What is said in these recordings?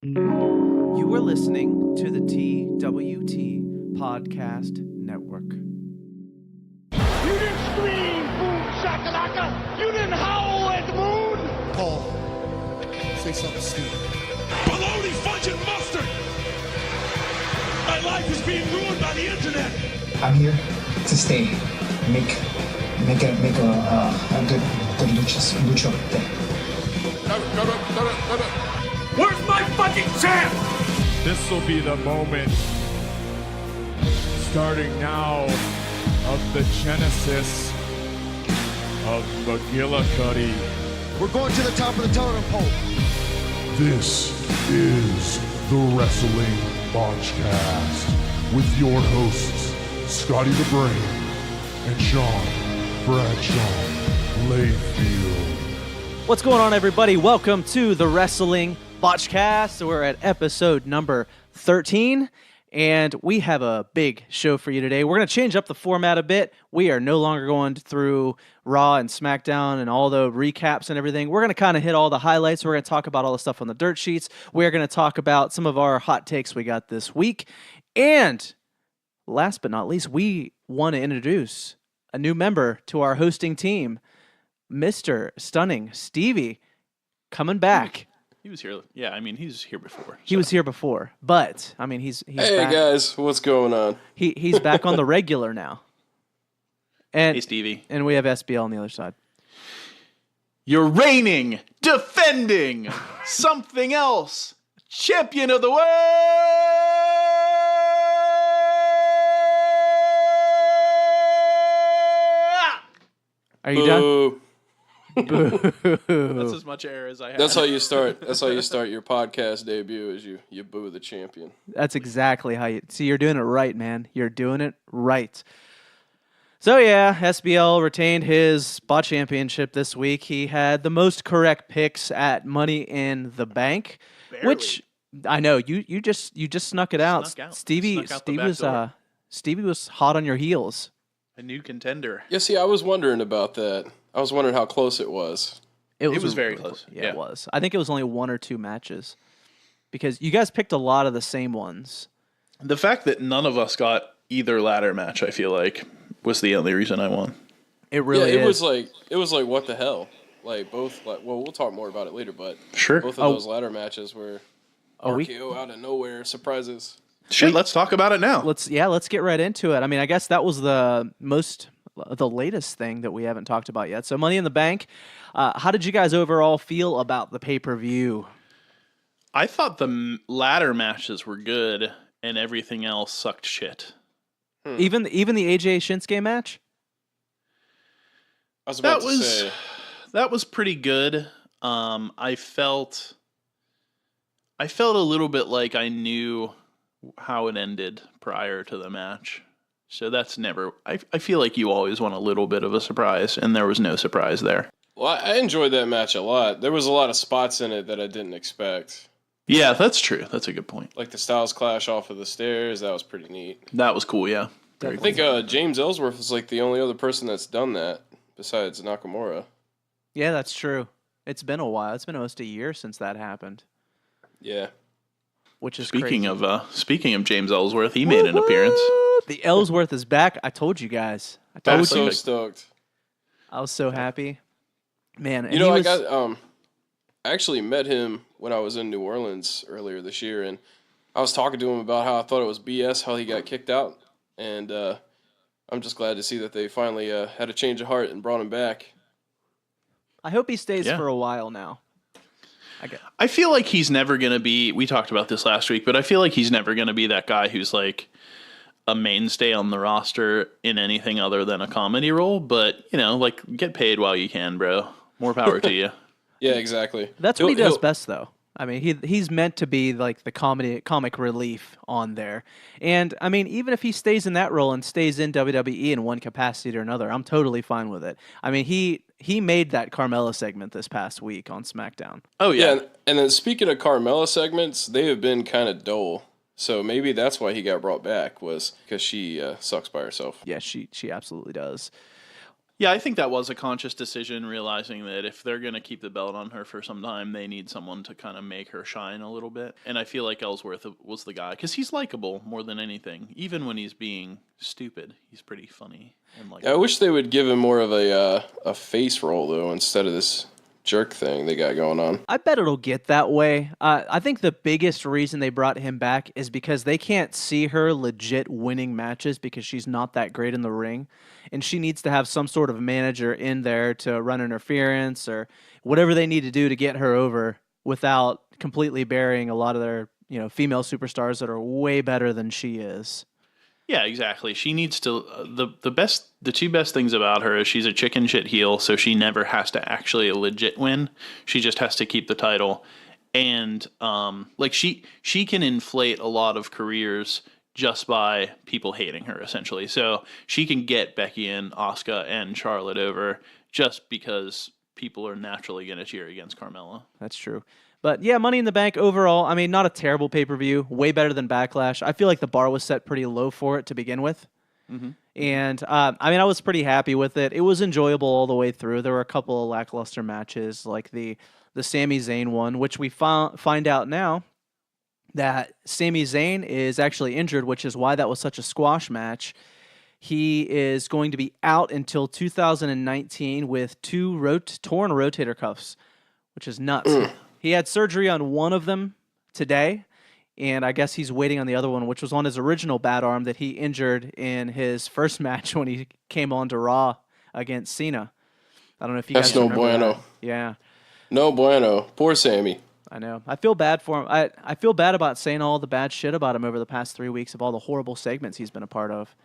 You are listening to the TWT Podcast Network. You didn't scream, boom, shakalaka. You didn't howl at the moon. Paul, say something stupid. Bologna, fudge, and mustard. My life is being ruined by the internet. I'm here to stay. Make a good lucha thing. Where's my fucking champ? This will be the moment, starting now, of the genesis of McGillicuddy. We're going to the top of the totem pole. This is the Wrestling Botchcast with your hosts, Scotty the Brain and Sean Bradshaw Layfield. What's going on, everybody? Welcome to the Wrestling Botchcast. We're at episode number 13, and we have a big show for you today. We're going to change up the format a bit. We are no longer going through Raw and SmackDown and all the recaps and everything. We're going to kind of hit all the highlights. We're going to talk about all the stuff on the dirt sheets. We're going to talk about some of our hot takes we got this week. And last but not least, we want to introduce a new member to our hosting team, Mr. Stunning Stevie, coming back. He was here. Yeah, I mean, he's here before. He was here before, but I mean, he's Hey back. guys, what's going on? He's back on the regular now. And Hey, Stevie. and we have SBL on the other side. You're reigning, defending, something else, champion of the world. Are you done? Boo. That's as much air as I have. That's how you start. That's how you start your podcast debut. Is you boo the champion. That's exactly how you see. You're doing it right, man. You're doing it right. So yeah, SBL retained his spot championship this week. He had the most correct picks at Money in the Bank, which I know you just snuck it out. Snuck out. Stevie Snuck out the back door. Stevie was hot on your heels. A new contender. Yeah, see, I was wondering about that. I was wondering how close it was. It was very close. Yeah, Yeah. it was. I think it was only one or two matches because you guys picked a lot of the same ones. The fact that none of us got either ladder match, I feel like, was the only reason I won. It really yeah, is. it was like what the hell? Like both. Like, well, we'll talk more about it later, but Sure. both of those ladder matches were we- RKO out of nowhere surprises. Shit, let's talk about it now. Let's get right into it. I mean, I guess that was the latest thing that we haven't talked about yet. So Money in the Bank. How did you guys overall feel about the pay-per-view? I thought the ladder matches were good, and everything else sucked shit. Even the AJ Shinsuke match? I was about to say. That was pretty good. I felt a little bit like I knew how it ended prior to the match. So that's never... I feel like you always want a little bit of a surprise, and there was no surprise there. Well, I enjoyed that match a lot. There was a lot of spots in it that I didn't expect. Yeah, that's true. That's a good point. Like the Styles Clash off of the stairs, that was pretty neat. That was cool, yeah. I think James Ellsworth is like the only other person that's done that besides Nakamura. Yeah, that's true. It's been a while. It's been almost a year since that happened, Yeah. which is Speaking crazy. of James Ellsworth, he made an appearance. The Ellsworth is back. I told you guys. I'm so stoked. I was so happy. Man, and You know, he was, I actually met him when I was in New Orleans earlier this year, and I was talking to him about how I thought it was BS how he got kicked out, and I'm just glad to see that they finally had a change of heart and brought him back. I hope he stays Yeah. for a while now. I feel like he's never going to be... We talked about this last week, but I feel like he's never going to be that guy who's like a mainstay on the roster in anything other than a comedy role. But, you know, like, get paid while you can, bro. More power to you. Yeah, exactly. That's what he does best, though. I mean, he's meant to be like the comic relief on there. And, I mean, even if he stays in that role and stays in WWE in one capacity or another, I'm totally fine with it. I mean, he made that Carmella segment this past week on SmackDown. Oh, yeah. Yeah, and then speaking of Carmella segments, they have been kind of dull. So maybe that's why he got brought back, was because she sucks by herself. Yeah, she absolutely does. Yeah, I think that was a conscious decision, realizing that if they're going to keep the belt on her for some time, they need someone to kind of make her shine a little bit. And I feel like Ellsworth was the guy, because he's likable more than anything. Even when he's being stupid, he's pretty funny and likable. I wish they would give him more of a face role, though, instead of this jerk thing they got going on. I bet it'll get that way. I think the biggest reason they brought him back is because they can't see her legit winning matches because she's not that great in the ring. And she needs to have some sort of manager in there to run interference or whatever they need to do to get her over without completely burying a lot of their, female superstars that are way better than she is. Yeah, exactly. She needs to the two best things about her is she's a chicken shit heel, so she never has to actually legit win. She just has to keep the title, and she can inflate a lot of careers just by people hating her, essentially. So she can get Becky and Asuka and Charlotte over just because people are naturally going to cheer against Carmella. That's true. But yeah, Money in the Bank overall, I mean, not a terrible pay-per-view, way better than Backlash. I feel like the bar was set pretty low for it to begin with. Mm-hmm. And I was pretty happy with it. It was enjoyable all the way through. There were a couple of lackluster matches, like the Sami Zayn one, which we find out now that Sami Zayn is actually injured, which is why that was such a squash match. He is going to be out until 2019 with 2 torn rotator cuffs, which is nuts. He had surgery on one of them today, and I guess he's waiting on the other one, which was on his original bad arm that he injured in his first match when he came on to Raw against Cena. I don't know if you guys remember bueno. that. Yeah. No bueno. Poor Sammy. I know. I feel bad for him. I feel bad about saying all the bad shit about him over the past 3 weeks of all the horrible segments he's been a part of.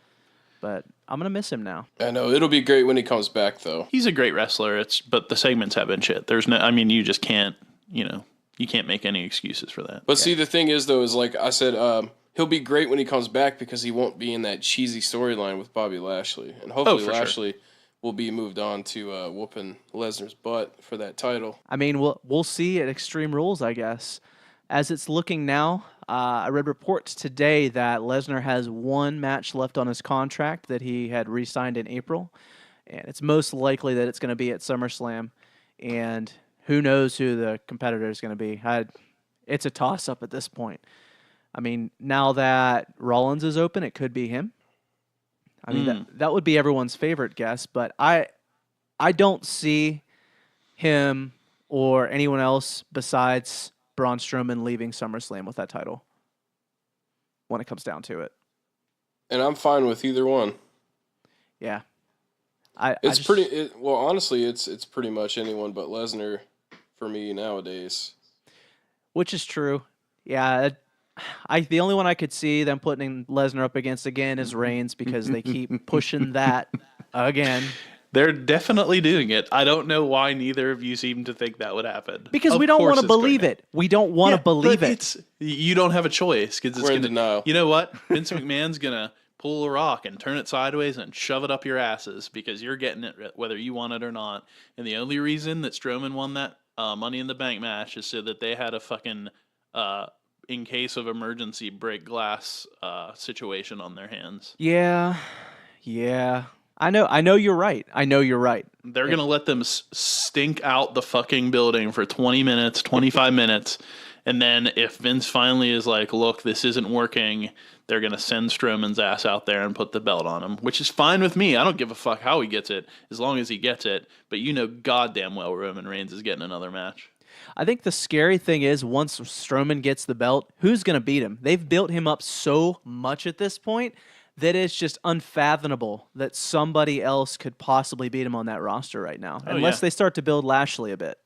But I'm going to miss him now. I know. It'll be great when he comes back, though. He's a great wrestler, but the segments have been shit. You just can't, you can't make any excuses for that. But see, the thing is, though, is like I said, he'll be great when he comes back because he won't be in that cheesy storyline with Bobby Lashley. And hopefully Lashley will be moved on to whooping Lesnar's butt for that title. I mean, we'll see at Extreme Rules, I guess. As it's looking now, I read reports today that Lesnar has 1 match left on his contract that he had re-signed in April. And it's most likely that it's going to be at SummerSlam. And who knows who the competitor is going to be. It's a toss-up at this point. I mean, now that Rollins is open, it could be him. I mean, that would be everyone's favorite guess, but I don't see him or anyone else besides Braun Strowman leaving SummerSlam with that title when it comes down to it. And I'm fine with either one. Yeah. Honestly, it's pretty much anyone but Lesnar for me nowadays. Which is true. Yeah, the only one I could see them putting Lesnar up against again is Reigns because they keep pushing that again. They're definitely doing it. I don't know why neither of you seem to think that would happen. Because we don't want to believe it. We don't want to believe it. You don't have a choice because we're in denial. You know what? Vince McMahon's gonna pull a rock and turn it sideways and shove it up your asses because you're getting it whether you want it or not. And the only reason that Strowman won that Money in the Bank match is so that they had a fucking in case of emergency break glass situation on their hands. Yeah. I know you're right. They're going to let them stink out the fucking building for 20 minutes, 25 minutes. And then if Vince finally is like, look, this isn't working, they're going to send Strowman's ass out there and put the belt on him, which is fine with me. I don't give a fuck how he gets it, as long as he gets it. But you know goddamn well Roman Reigns is getting another match. I think the scary thing is once Strowman gets the belt, who's going to beat him? They've built him up so much at this point that it's just unfathomable that somebody else could possibly beat him on that roster right now, unless they start to build Lashley a bit.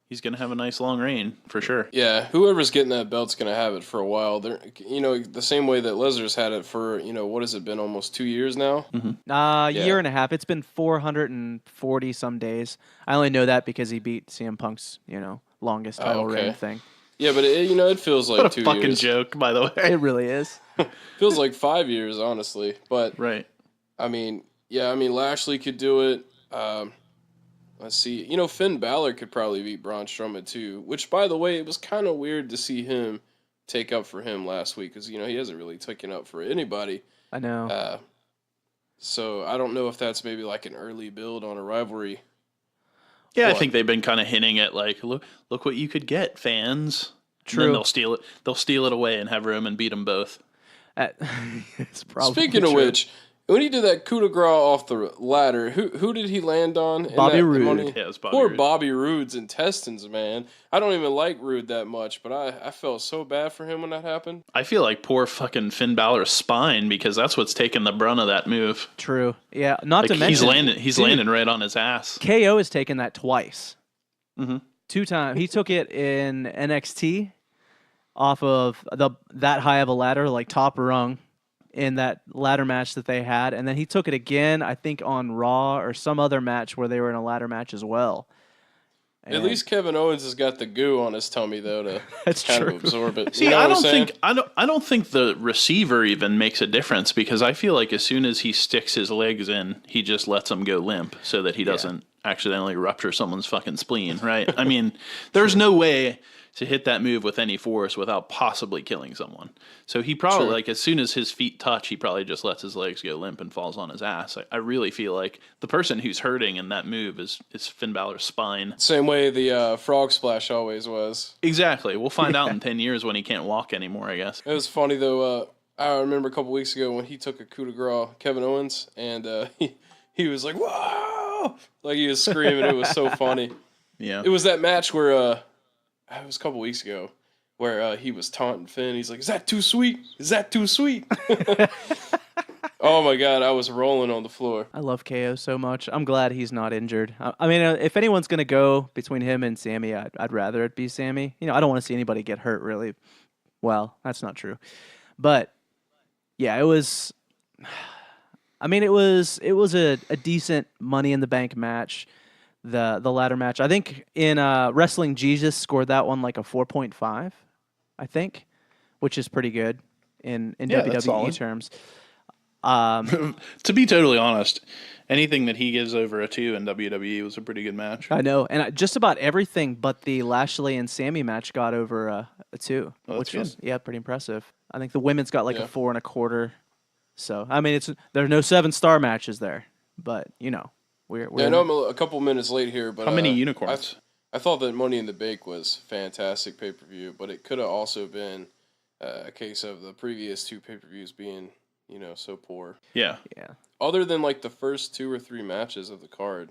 He's going to have a nice long reign, for sure. Yeah, whoever's getting that belt's going to have it for a while. They're, the same way that Lesnar's had it for, what has it been, almost 2 years now? Mm-hmm. Year and a half. It's been 440 some days. I only know that because he beat CM Punk's, longest title reign thing. Yeah, but it feels like what 2 a fucking years. joke, by the way. It really is. Feels like 5 years, honestly. But right. Lashley could do it. Let's see. Finn Balor could probably beat Braun Strowman too. Which, by the way, it was kind of weird to see him take up for him last week because he hasn't really taken up for anybody. I know. So I don't know if that's maybe like an early build on a rivalry. Yeah, I But- think they've been kind of hinting at like, look what you could get, fans. True. And then they'll steal it. They'll steal it away and have Roman beat them both. It's probably Speaking of true. which, when he did that coup de grace off the ladder, who did he land on? in Bobby that Roode. Money? Yeah, it was Bobby Poor Roode. Bobby Roode's intestines, man. I don't even like Roode that much, but I felt so bad for him when that happened. I feel like poor fucking Finn Balor's spine because that's what's taking the brunt of that move. True. Yeah. Not Like to mention he's landing right on his ass. KO has taken that twice. Mhm. 2 times. He took it in NXT off of that high of a ladder, like top rung, in that ladder match that they had, and then he took it again, I think, on Raw or some other match where they were in a ladder match as well. At And least Kevin Owens has got the goo on his tummy though to That's kind true. of absorb it. See, You know I what I'm don't saying? think I don't think the receiver even makes a difference because I feel like as soon as he sticks his legs in, he just lets them go limp so that he doesn't accidentally rupture someone's fucking spleen, right? I mean, there's no way to hit that move with any force without possibly killing someone. So he probably, True. like, as soon as his feet touch, he probably just lets his legs go limp and falls on his ass. I really feel like the person who's hurting in that move is Finn Balor's spine. Same way the frog splash always was. Exactly. We'll find out in 10 years when he can't walk anymore, I guess. It was funny though. I remember a couple weeks ago when he took a coup de grace, Kevin Owens, and he was like, "Whoa!" Like he was screaming. It was so funny. Yeah. It was that match where it was a couple weeks ago where he was taunting Finn. He's like, "Is that too sweet? Is that too sweet?" Oh my god, I was rolling on the floor. I love KO so much. I'm glad he's not injured. I mean, if anyone's going to go between him and Sammy, I'd rather it be Sammy. You know, I don't want to see anybody get hurt, really. Well, that's not true. But, yeah, it was... I mean, it was a decent Money in the Bank match, the ladder match. I think in Wrestling Jesus scored that one like a 4.5, I think, which is pretty good in Yeah, that's WWE solid. terms. To be totally honest, anything that he gives over a 2 in WWE was a pretty good match. I know, and just about everything but the Lashley and Sammy match got over a 2, Oh, which that's was pretty impressive. I think the women's got like Yeah. a 4.25. So I mean, there are no 7-star matches there, but you know, we're Yeah, I know I'm a couple minutes late here, but How many unicorns? I thought that Money in the Bank was fantastic pay-per-view, but it could have also been a case of the previous 2 pay-per-views being, so poor. Yeah. yeah. Other than like the first 2 or 3 matches of the card,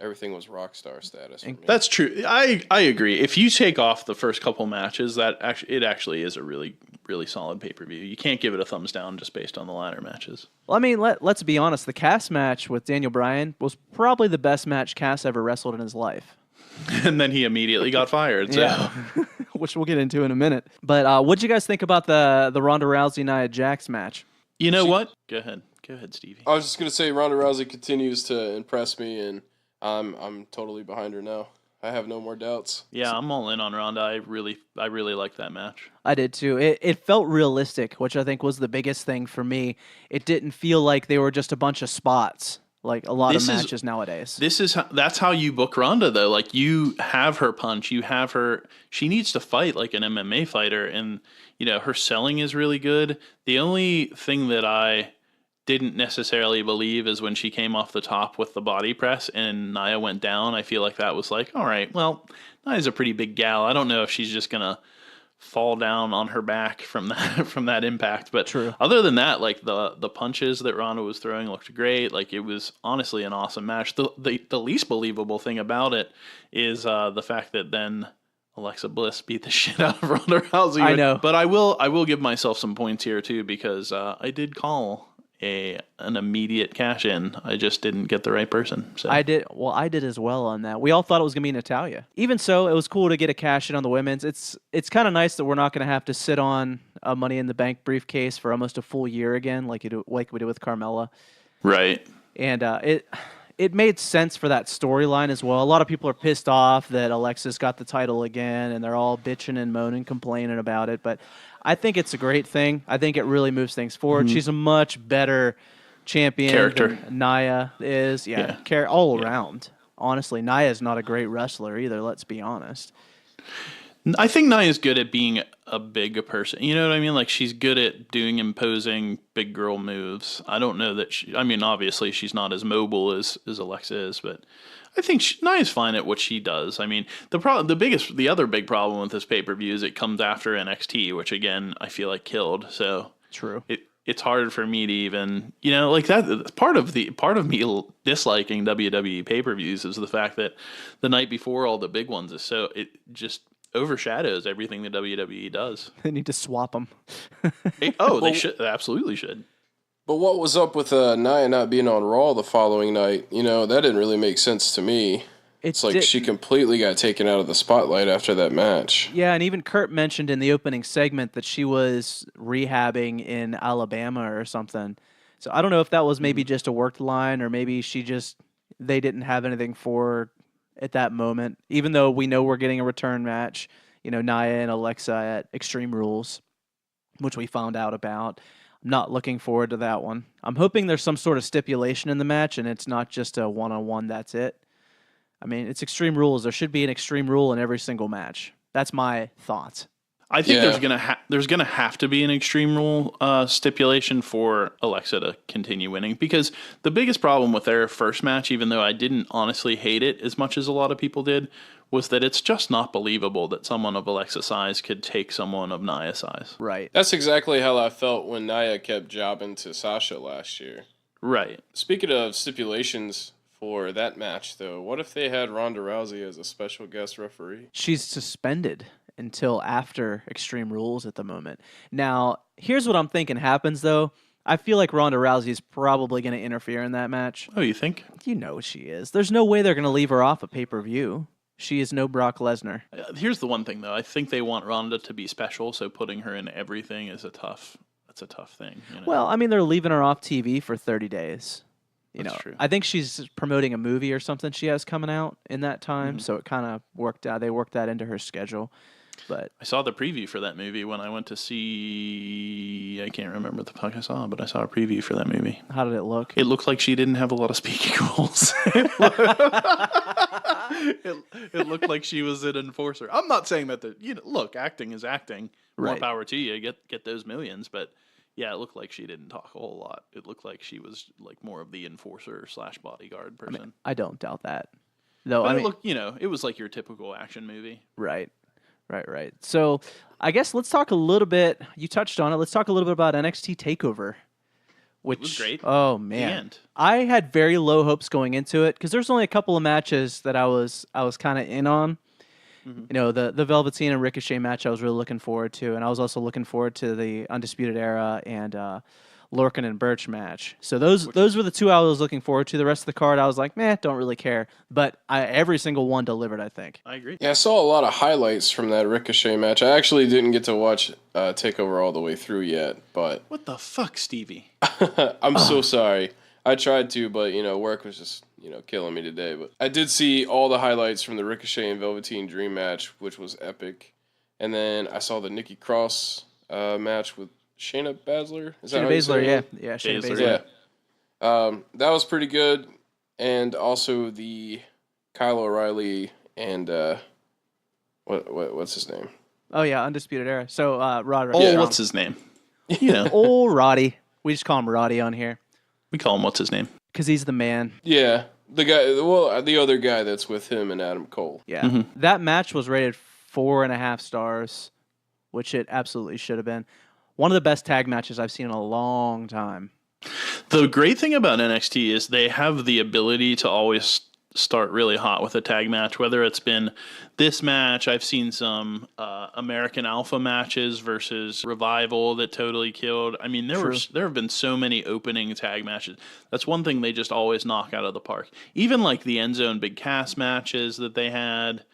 everything was rock star status for me. That's true. I agree. If you take off the first couple matches, it actually is a really, really solid pay-per-view. You can't give it a thumbs down just based on the ladder matches. Well, I mean, let's be honest. The Cass match with Daniel Bryan was probably the best match Cass ever wrestled in his life. And then he immediately got fired. So. Yeah, which we'll get into in a minute. But what'd you guys think about the Ronda Rousey Nia Jax match? You know what? Go ahead, Stevie. I was just gonna say Ronda Rousey continues to impress me, and I'm totally behind her now. I have no more doubts. Yeah, I'm all in on Ronda. I really like that match. I did too. It felt realistic, which I think was the biggest thing for me. It didn't feel like they were just a bunch of spots, like a lot of matches nowadays. That's how you book Ronda though. Like you have her punch, you have her. She needs to fight like an MMA fighter, and her selling is really good. The only thing that I didn't necessarily believe is when she came off the top with the body press and Nia went down. I feel like that was like, all right, well, Nia's a pretty big gal. I don't know if she's just gonna fall down on her back from that impact. But True. Other than that, like the punches that Ronda was throwing looked great. Like it was honestly an awesome match. The least believable thing about it is the fact that then Alexa Bliss beat the shit out of Ronda Rousey. I know. But I will give myself some points here too because I did call an immediate cash in. I just didn't get the right person. So. I did as well on that. We all thought it was gonna be Natalya. Even so, it was cool to get a cash in on the women's. It's kind of nice that we're not gonna have to sit on a Money in the Bank briefcase for almost a full year again, like we did with Carmella. Right. And it made sense for that storyline as well. A lot of people are pissed off that Alexis got the title again, and they're all bitching and moaning, complaining about it. But I think it's a great thing. I think it really moves things forward. She's a much better champion Character. than Nia is. Yeah. All around. Honestly, Nia is not a great wrestler either, let's be honest. I think Nia's good at being a big person. You know what I mean? Like, she's good at doing imposing big girl moves. I don't know that obviously she's not as mobile as Alexa is, but I think Nia's fine at what she does. I mean, the other big problem with this pay-per-view is it comes after NXT, which again, I feel like killed. So True. It's hard for me to even, like that. Part of me disliking WWE pay-per-views is the fact that the night before all the big ones it just overshadows everything the WWE does. They need to swap them. They should. They absolutely should. But what was up with Nia not being on Raw the following night? That didn't really make sense to me. It's like she completely got taken out of the spotlight after that match. Yeah, and even Kurt mentioned in the opening segment that she was rehabbing in Alabama or something. So I don't know if that was maybe just a worked line, or maybe they didn't have anything for her at that moment, even though we know we're getting a return match, Nia and Alexa at Extreme Rules, which we found out about. I'm not looking forward to that one. I'm hoping there's some sort of stipulation in the match and it's not just a one-on-one, that's it. I mean, it's Extreme Rules. There should be an Extreme Rule in every single match. That's my thoughts. I think there's gonna have to be an Extreme Rule stipulation for Alexa to continue winning, because the biggest problem with their first match, even though I didn't honestly hate it as much as a lot of people did, was that it's just not believable that someone of Alexa's size could take someone of Nia's size. Right. That's exactly how I felt when Nia kept jobbing to Sasha last year. Right. Speaking of stipulations for that match, though, what if they had Ronda Rousey as a special guest referee? She's suspended until after Extreme Rules at the moment. Now, here's what I'm thinking happens, though. I feel like Ronda Rousey is probably going to interfere in that match. Oh, you think? You know she is. There's no way they're going to leave her off a pay-per-view. She is no Brock Lesnar. Here's the one thing, though. I think they want Ronda to be special, so putting her in everything is a tough thing. Well, I mean, they're leaving her off TV for 30 days. That's true. I think she's promoting a movie or something she has coming out in that time, so it kind of worked out. They worked that into her schedule. But I saw the preview for that movie when I went to see. I can't remember what the fuck I saw, but I saw a preview for that movie. How did it look? It looked like she didn't have a lot of speaking roles. It looked like she was an enforcer. I'm not saying that look, acting is acting. More Right. power to you. Get those millions, but yeah, it looked like she didn't talk a whole lot. It looked like she was like more of the enforcer / bodyguard person. I don't doubt that. Though, But it looked, it was like your typical action movie. Right. So I guess let's talk a little bit. You touched on it. Let's talk a little bit about NXT Takeover. Which was great. Oh man, I had very low hopes going into it because there's only a couple of matches that I was kind of in on. Mm-hmm. The Velveteen and Ricochet match I was really looking forward to, and I was also looking forward to the Undisputed Era and Lorcan and Birch match. So those were the two I was looking forward to. The rest of the card I was like, don't really care. But every single one delivered, I think. I agree. Yeah, I saw a lot of highlights from that Ricochet match. I actually didn't get to watch Takeover all the way through yet, but What the fuck, Stevie? I'm so sorry. I tried to, but work was just killing me today. But I did see all the highlights from the Ricochet and Velveteen Dream match, which was epic. And then I saw the Nikki Cross match with Shayna Baszler. Is that Shayna how you Baszler, say it? yeah, Shayna Baszler. Baszler. Yeah. That was pretty good. And also the Kyle O'Reilly and what's his name? Oh yeah, Undisputed Era. So Roderick. Oh, Strong. what's his name? Old Roddy. We just call him Roddy on here We call him what's his name? because he's the man. Yeah, the guy. Well, the other guy that's with him and Adam Cole. Yeah, Mm-hmm. that match was rated 4.5 stars, which it absolutely should have been. One of the best tag matches I've seen in a long time. The great thing about NXT is they have the ability to always start really hot with a tag match, whether it's been this match. I've seen some American Alpha matches versus Revival that totally killed. I mean, there have been so many opening tag matches. That's one thing they just always knock out of the park. Even like the End Zone Big Cass matches that they had.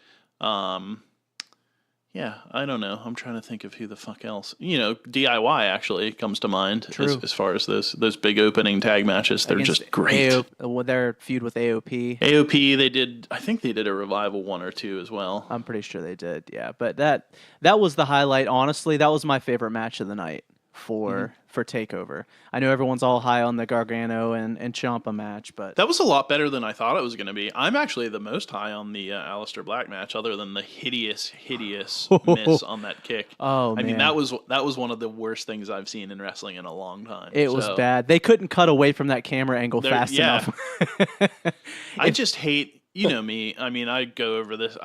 Yeah, I don't know. I'm trying to think of who the fuck else. DIY actually comes to mind as far as those big opening tag matches. They're Against just great. Their feud with AOP. AOP, I think they did a Revival 1 or 2 as well. I'm pretty sure they did, yeah. But that was the highlight, honestly. That was my favorite match of the night. for Takeover. I know everyone's all high on the Gargano and Ciampa match, but That was a lot better than I thought it was going to be. I'm actually the most high on the Aleister Black match, other than the hideous miss on that kick. Oh, I mean, man. that was one of the worst things I've seen in wrestling in a long time. it was bad. They couldn't cut away from that camera angle fast yeah. enough. I just hate, you know me. I mean, I go over this.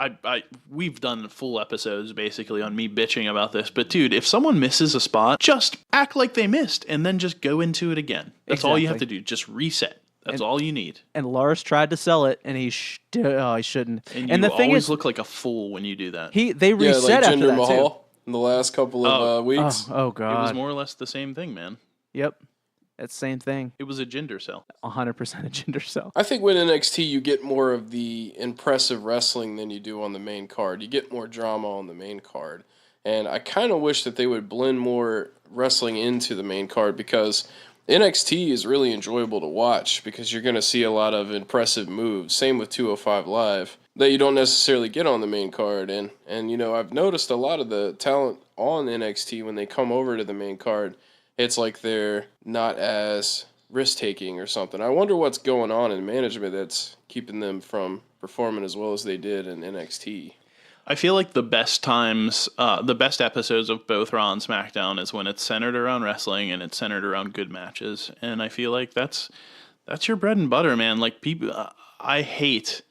We've done full episodes basically on me bitching about this. But dude, if someone misses a spot, just act like they missed and then just go into it again. That's all you have to do. Just reset. That's all you need. And Lars tried to sell it, and he shouldn't. And the you thing always is, look like a fool when you do that. they reset like after Jinder that Mahal in the last couple of weeks. too. Oh It god. was more or less the same thing, man. Yep. It's the same thing. It was a gender cell. 100% a gender cell. I think with NXT, you get more of the impressive wrestling than you do on the main card. You get more drama on the main card. And I kind of wish that they would blend more wrestling into the main card, because NXT is really enjoyable to watch because you're going to see a lot of impressive moves. Same with 205 Live that you don't necessarily get on the main card. And you know, I've noticed a lot of the talent on NXT when they come over to the main card, it's like they're not as risk-taking or something. I wonder what's going on in management that's keeping them from performing as well as they did in NXT. I feel like the best times, the best episodes of both Raw and SmackDown is when it's centered around wrestling and it's centered around good matches. And I feel like that's your bread and butter, man. Like, people, I hate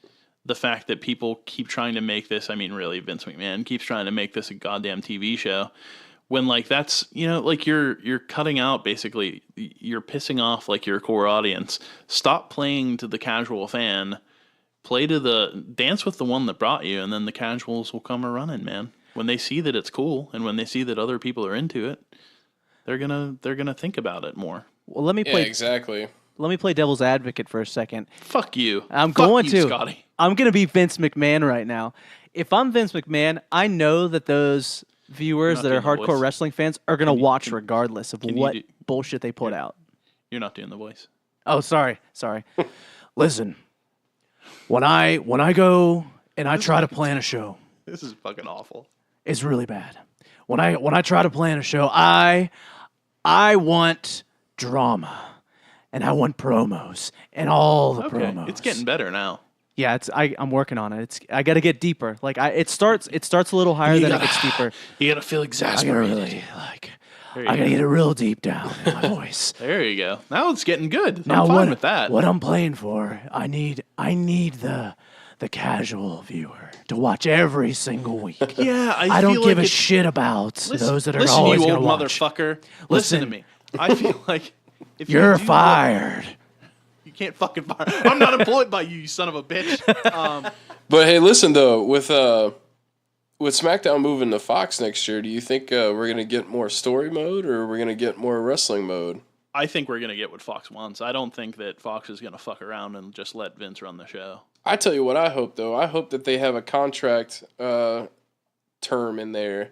the fact that people keep trying to make this. I mean, really, Vince McMahon keeps trying to make this a goddamn TV show. When, like, that's, you know, like, you're cutting out, basically, you're pissing off, like, your core audience. Stop playing to the casual fan. Dance with the one that brought you, and then the casuals will come a-running, man. When they see that it's cool, and when they see that other people are into it, they're gonna think about it more. Well, let me play. Yeah, exactly. Let me play devil's advocate for a second. Fuck you. I'm Fuck going you, to. Scotty. I'm going to be Vince McMahon right now. If I'm Vince McMahon, I know that those viewers that are doing the hardcore voice. wrestling fans are going to watch regardless of can you what do- bullshit they put out. You're not doing the voice. Oh, sorry. Listen, when I go and I try to plan a show, This is fucking awful. it's really bad. When I try to plan a show, I want drama, and I want promos and all the Okay, promos. it's getting better now. Yeah, I'm working on it. I got to get deeper. Like it starts a little higher, then it gets deeper. You gotta feel I gotta exasperated. really There you I gotta go. get it real deep down in my voice. There you go. Now it's getting good. Now I'm fine with that. What I'm playing for, I need the casual viewer to watch every single week. Yeah, I don't give a shit about those that are listen, always you gonna old watch. motherfucker. Listen to Listen. me. I feel like if You're you do fired. you can't fucking fire. I'm not employed by you son of a bitch. But hey, listen though, with SmackDown moving to Fox next year, do you think we're gonna get more story mode, or we're gonna get more wrestling mode? I think we're gonna get what Fox wants. I don't think that Fox is gonna fuck around and just let Vince run the show. I tell you what I hope though. I hope that they have a contract term in there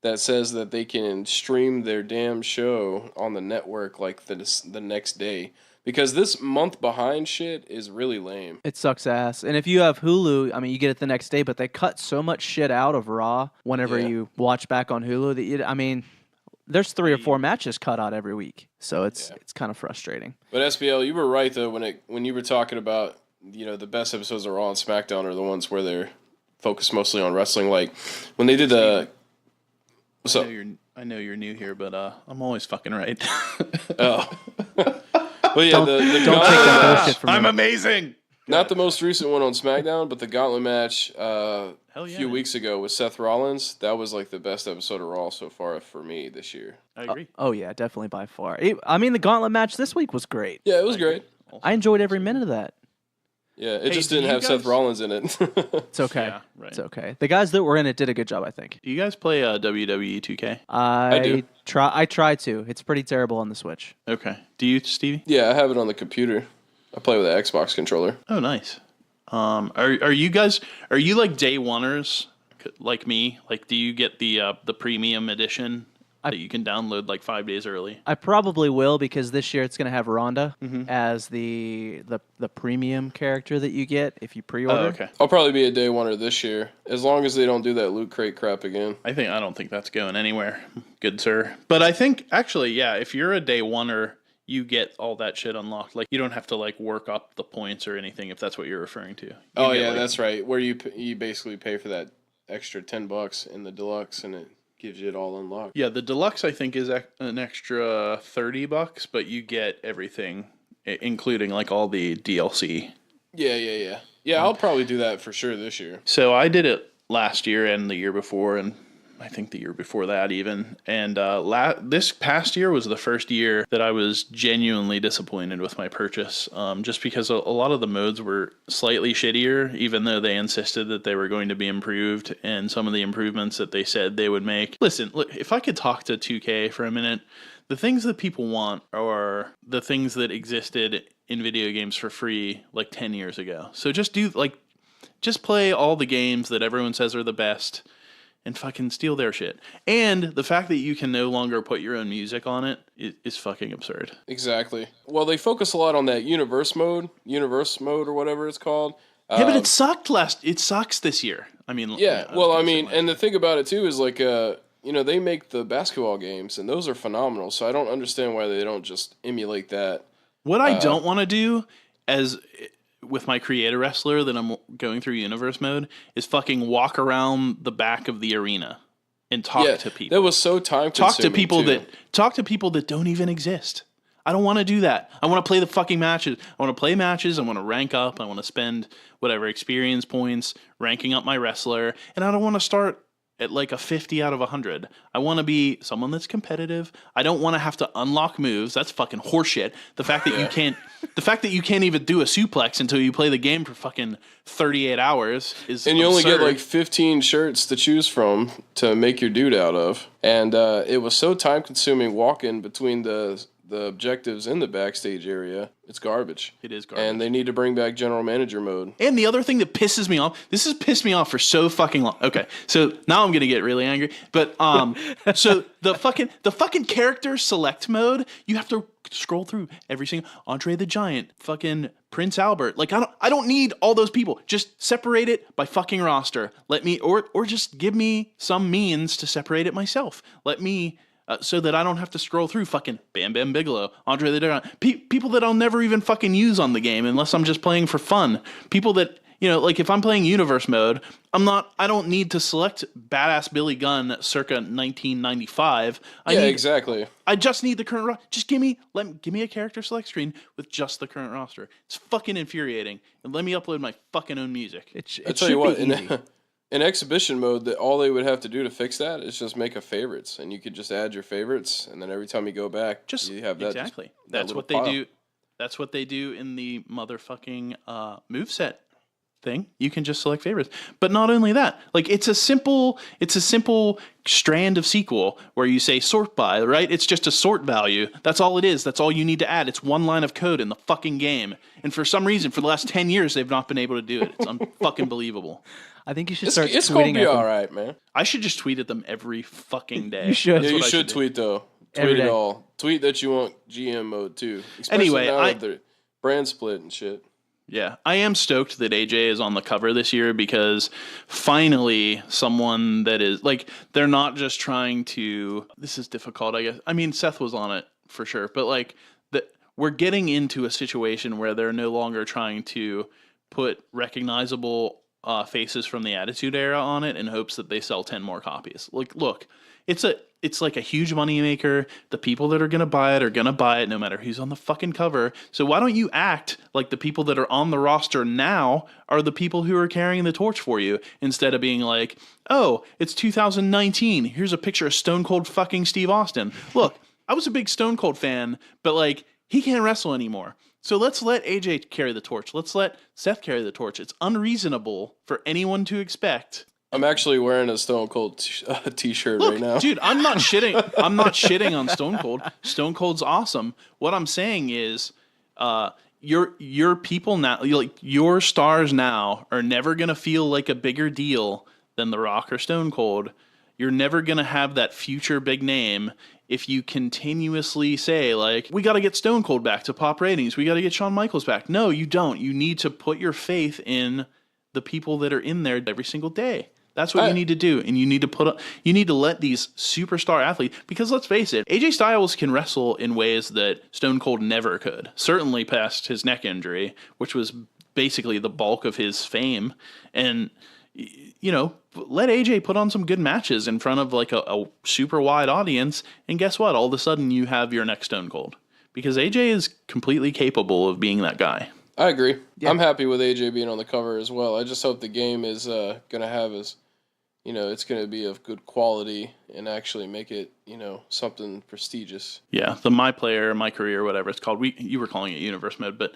that says that they can stream their damn show on the network like the next day. Because this month behind shit is really lame. It sucks ass. And if you have Hulu, I mean, you get it the next day, but they cut so much shit out of Raw whenever you watch back on Hulu that there's 3 or 4 matches cut out every week. So it's kind of frustrating. But SBL, you were right though when you were talking about, you know, the best episodes of Raw and SmackDown are the ones where they're focused mostly on wrestling. Like when they did the what's up? I know you're new here, but I'm always fucking right. Oh. Well, yeah, the Don't take Gauntlet that match, bullshit from I'm me. amazing. not the most recent one on SmackDown, but the Gauntlet match a Hell yeah, few man. weeks ago with Seth Rollins. That was like the best episode of Raw so far for me this year. I agree. Oh yeah, definitely by far. The Gauntlet match this week was great. Yeah, it was great. I enjoyed every minute of that. Yeah, it just do didn't you have Seth guys- Rollins in it. It's okay. Yeah, right. It's okay. The guys that were in it did a good job, I think. Do you guys play WWE 2K? I do. I try to. It's pretty terrible on the Switch. Okay. Do you, Stevie? Yeah, I have it on the computer. I play with an Xbox controller. Oh, nice. Are you like day oneers like me? Like, do you get the premium edition that you can download like 5 days early. I probably will because this year it's going to have Ronda as the premium character that you get if you pre-order. Oh, okay. I'll probably be a day oneer this year, as long as they don't do that loot crate crap again. I don't think that's going anywhere, good sir. But I think actually, yeah, if you're a day oneer, you get all that shit unlocked. Like, you don't have to like work up the points or anything if that's what you're referring to. That's right. Where you basically pay for that extra $10 in the deluxe, and it gives you it all unlocked. Yeah, the deluxe I think is an extra $30, but you get everything, including like all the DLC. Yeah. I'll probably do that for sure this year. So I did it last year and the year before, and I think the year before that even. And this past year was the first year that I was genuinely disappointed with my purchase, just because a lot of the modes were slightly shittier, even though they insisted that they were going to be improved, and some of the improvements that they said they would make. Listen, look, if I could talk to 2K for a minute, the things that people want are the things that existed in video games for free like 10 years ago. So just play all the games that everyone says are the best, and fucking steal their shit. And the fact that you can no longer put your own music on it is fucking absurd. Exactly. Well, they focus a lot on that universe mode or whatever it's called. Yeah, but it sucks this year. I mean, and the thing about it too is like, they make the basketball games, and those are phenomenal. So I don't understand why they don't just emulate that. What I don't want to do with my creator wrestler that I'm going through universe mode is fucking walk around the back of the arena and talk to people. That was so time consuming. Talk to people that don't even exist. I don't want to do that. I want to play the fucking matches. I want to play matches. I want to rank up. I want to spend whatever experience points ranking up my wrestler, and I don't want to start at like a 50 out of 100. I want to be someone that's competitive. I don't want to have to unlock moves. That's fucking horseshit. The fact that you can't even do a suplex until you play the game for fucking 38 hours is And you only absurd. get like 15 shirts to choose from to make your dude out of. And it was so time consuming walking between the objectives in the backstage area. It's garbage. It is garbage. And they need to bring back general manager mode. And the other thing that pisses me off, this has pissed me off for so fucking long. Okay, so now I'm gonna get really angry. But so the fucking character select mode, you have to scroll through every single Andre the Giant, fucking Prince Albert. Like I don't need all those people. Just separate it by fucking roster. Let me or just give me some means to separate it myself. Let me. So that I don't have to scroll through fucking Bam Bam Bigelow, Andre the Giant, people that I'll never even fucking use on the game unless I'm just playing for fun. People that, like if I'm playing universe mode, I don't need to select Badass Billy Gunn circa 1995. Exactly. I just need the current roster. Just give me a character select screen with just the current roster. It's fucking infuriating. And let me upload my fucking own music. I tell you what, in exhibition mode, that all they would have to do to fix that is just make a favorites, and you could just add your favorites, and then every time you go back, you have that. Exactly. That's what they do. That's what they do in the motherfucking moveset thing. You can just select favorites. But not only that, like it's a simple strand of SQL where you say sort by, right? It's just a sort value. That's all it is. That's all you need to add. It's one line of code in the fucking game. And for some reason, for the last 10 years, they've not been able to do it. It's unfucking believable. I think you should start it's tweeting gonna be at them. all right, man. I should just tweet at them every fucking day. You should. Yeah, you should tweet though. Tweet it all. Tweet that you want GM mode too. Especially Anyway, now with the brand split and shit. Yeah, I am stoked that AJ is on the cover this year because finally someone that is like, they're not just trying to, this is difficult, I guess. I mean, Seth was on it for sure, but like we're getting into a situation where they're no longer trying to put recognizable faces from the Attitude Era on it in hopes that they sell 10 more copies. Like, look, it's like a huge money maker. The people that are going to buy it no matter who's on the fucking cover. So why don't you act like the people that are on the roster now are the people who are carrying the torch for you, instead of being like, oh, it's 2019. Here's a picture of Stone Cold fucking Steve Austin. Look, I was a big Stone Cold fan, but like, he can't wrestle anymore. So let's let AJ carry the torch. Let's let Seth carry the torch. It's unreasonable for anyone to expect. I'm actually wearing a Stone Cold t-shirt right now. Dude, I'm not shitting. I'm not shitting on Stone Cold. Stone Cold's awesome. What I'm saying is, your people now, like your stars now, are never gonna feel like a bigger deal than The Rock or Stone Cold. You're never going to have that future big name if you continuously say, like, we got to get Stone Cold back to pop ratings. We got to get Shawn Michaels back. No, you don't. You need to put your faith in the people that are in there every single day. That's what you need to do. And you need to let these superstar athletes, because let's face it, AJ Styles can wrestle in ways that Stone Cold never could. Certainly past his neck injury, which was basically the bulk of his fame. And, you know, let AJ put on some good matches in front of like a super wide audience. And guess what? All of a sudden you have your next Stone Cold, because AJ is completely capable of being that guy. I agree. Yeah. I'm happy with AJ being on the cover as well. I just hope the game is going to have it's going to be of good quality and actually make it, something prestigious. Yeah, the My Player, My Career, whatever it's called. You were calling it Universe Mode, but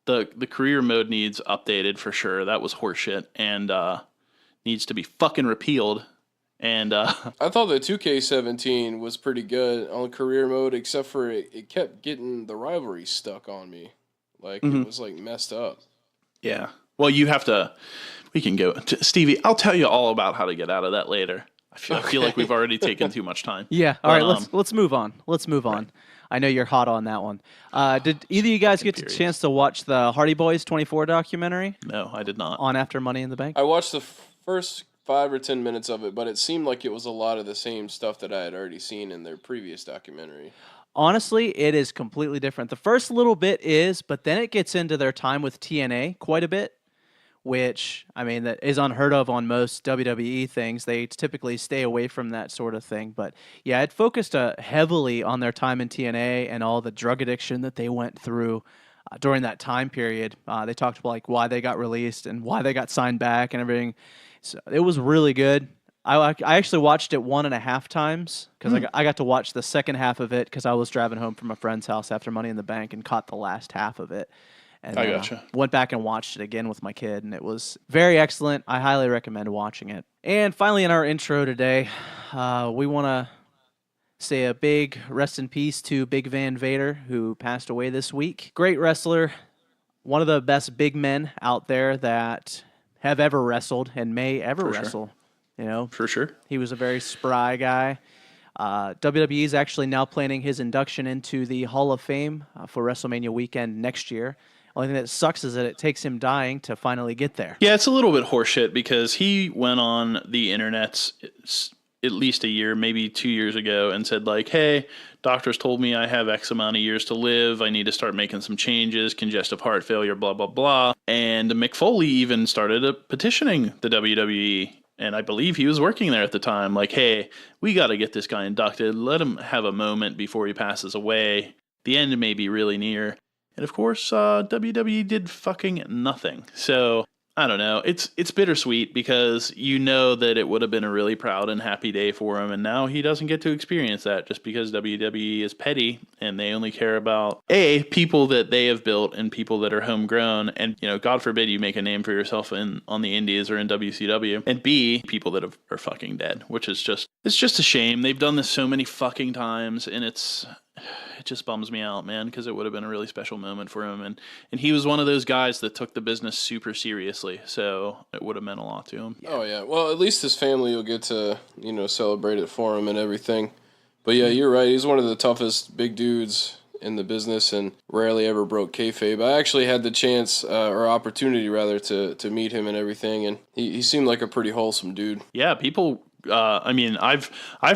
the career mode needs updated for sure. That was horseshit and needs to be fucking repealed. And I thought the 2K17 was pretty good on career mode, except for it kept getting the rivalry stuck on me. Like, It was like messed up. Yeah. Well, you have to. We can go. Stevie, I'll tell you all about how to get out of that later. I feel like we've already taken too much time. Yeah. All right. Let's move on. Right. I know you're hot on that one. Did either of you guys get a chance to watch the Hardy Boys 24 documentary? No, I did not. On After Money in the Bank? I watched the first 5 or 10 minutes of it, but it seemed like it was a lot of the same stuff that I had already seen in their previous documentary. Honestly, it is completely different. The first little bit is, but then it gets into their time with TNA quite a bit, which, I mean, that is unheard of on most WWE things. They typically stay away from that sort of thing. But yeah, it focused heavily on their time in TNA and all the drug addiction that they went through during that time period. They talked about like why they got released and why they got signed back and everything. So it was really good. I actually watched it 1.5 times because I got to watch the second half of it because I was driving home from a friend's house after Money in the Bank and caught the last half of it. And I gotcha. Went back and watched it again with my kid, and it was very excellent. I highly recommend watching it. And finally, in our intro today, we want to say a big rest in peace to Big Van Vader, who passed away this week. Great wrestler, one of the best big men out there that have ever wrestled and may ever wrestle. Sure. You know, for sure. He was a very spry guy. WWE is actually now planning his induction into the Hall of Fame for WrestleMania weekend next year. Only thing that sucks is that it takes him dying to finally get there. Yeah, it's a little bit horseshit because he went on the internet at least a year, maybe 2 years ago, and said like, hey, doctors told me I have X amount of years to live. I need to start making some changes, congestive heart failure, blah, blah, blah. And Mick Foley even started petitioning the WWE. And I believe he was working there at the time. Like, hey, we got to get this guy inducted. Let him have a moment before he passes away. The end may be really near. And of course, WWE did fucking nothing. So I don't know. It's bittersweet because you know that it would have been a really proud and happy day for him, and now he doesn't get to experience that just because WWE is petty and they only care about people that they have built and people that are homegrown, and God forbid you make a name for yourself on the Indies or in WCW, and B, people that are fucking dead, which is just a shame. They've done this so many fucking times, and it just bums me out, man, because it would have been a really special moment for him. And he was one of those guys that took the business super seriously, so it would have meant a lot to him. Oh, yeah. Well, at least his family will get to, celebrate it for him and everything. But, yeah, you're right. He's one of the toughest big dudes in the business and rarely ever broke kayfabe. I actually had the chance, or opportunity, rather, to meet him and everything, and he seemed like a pretty wholesome dude. Yeah, people... I've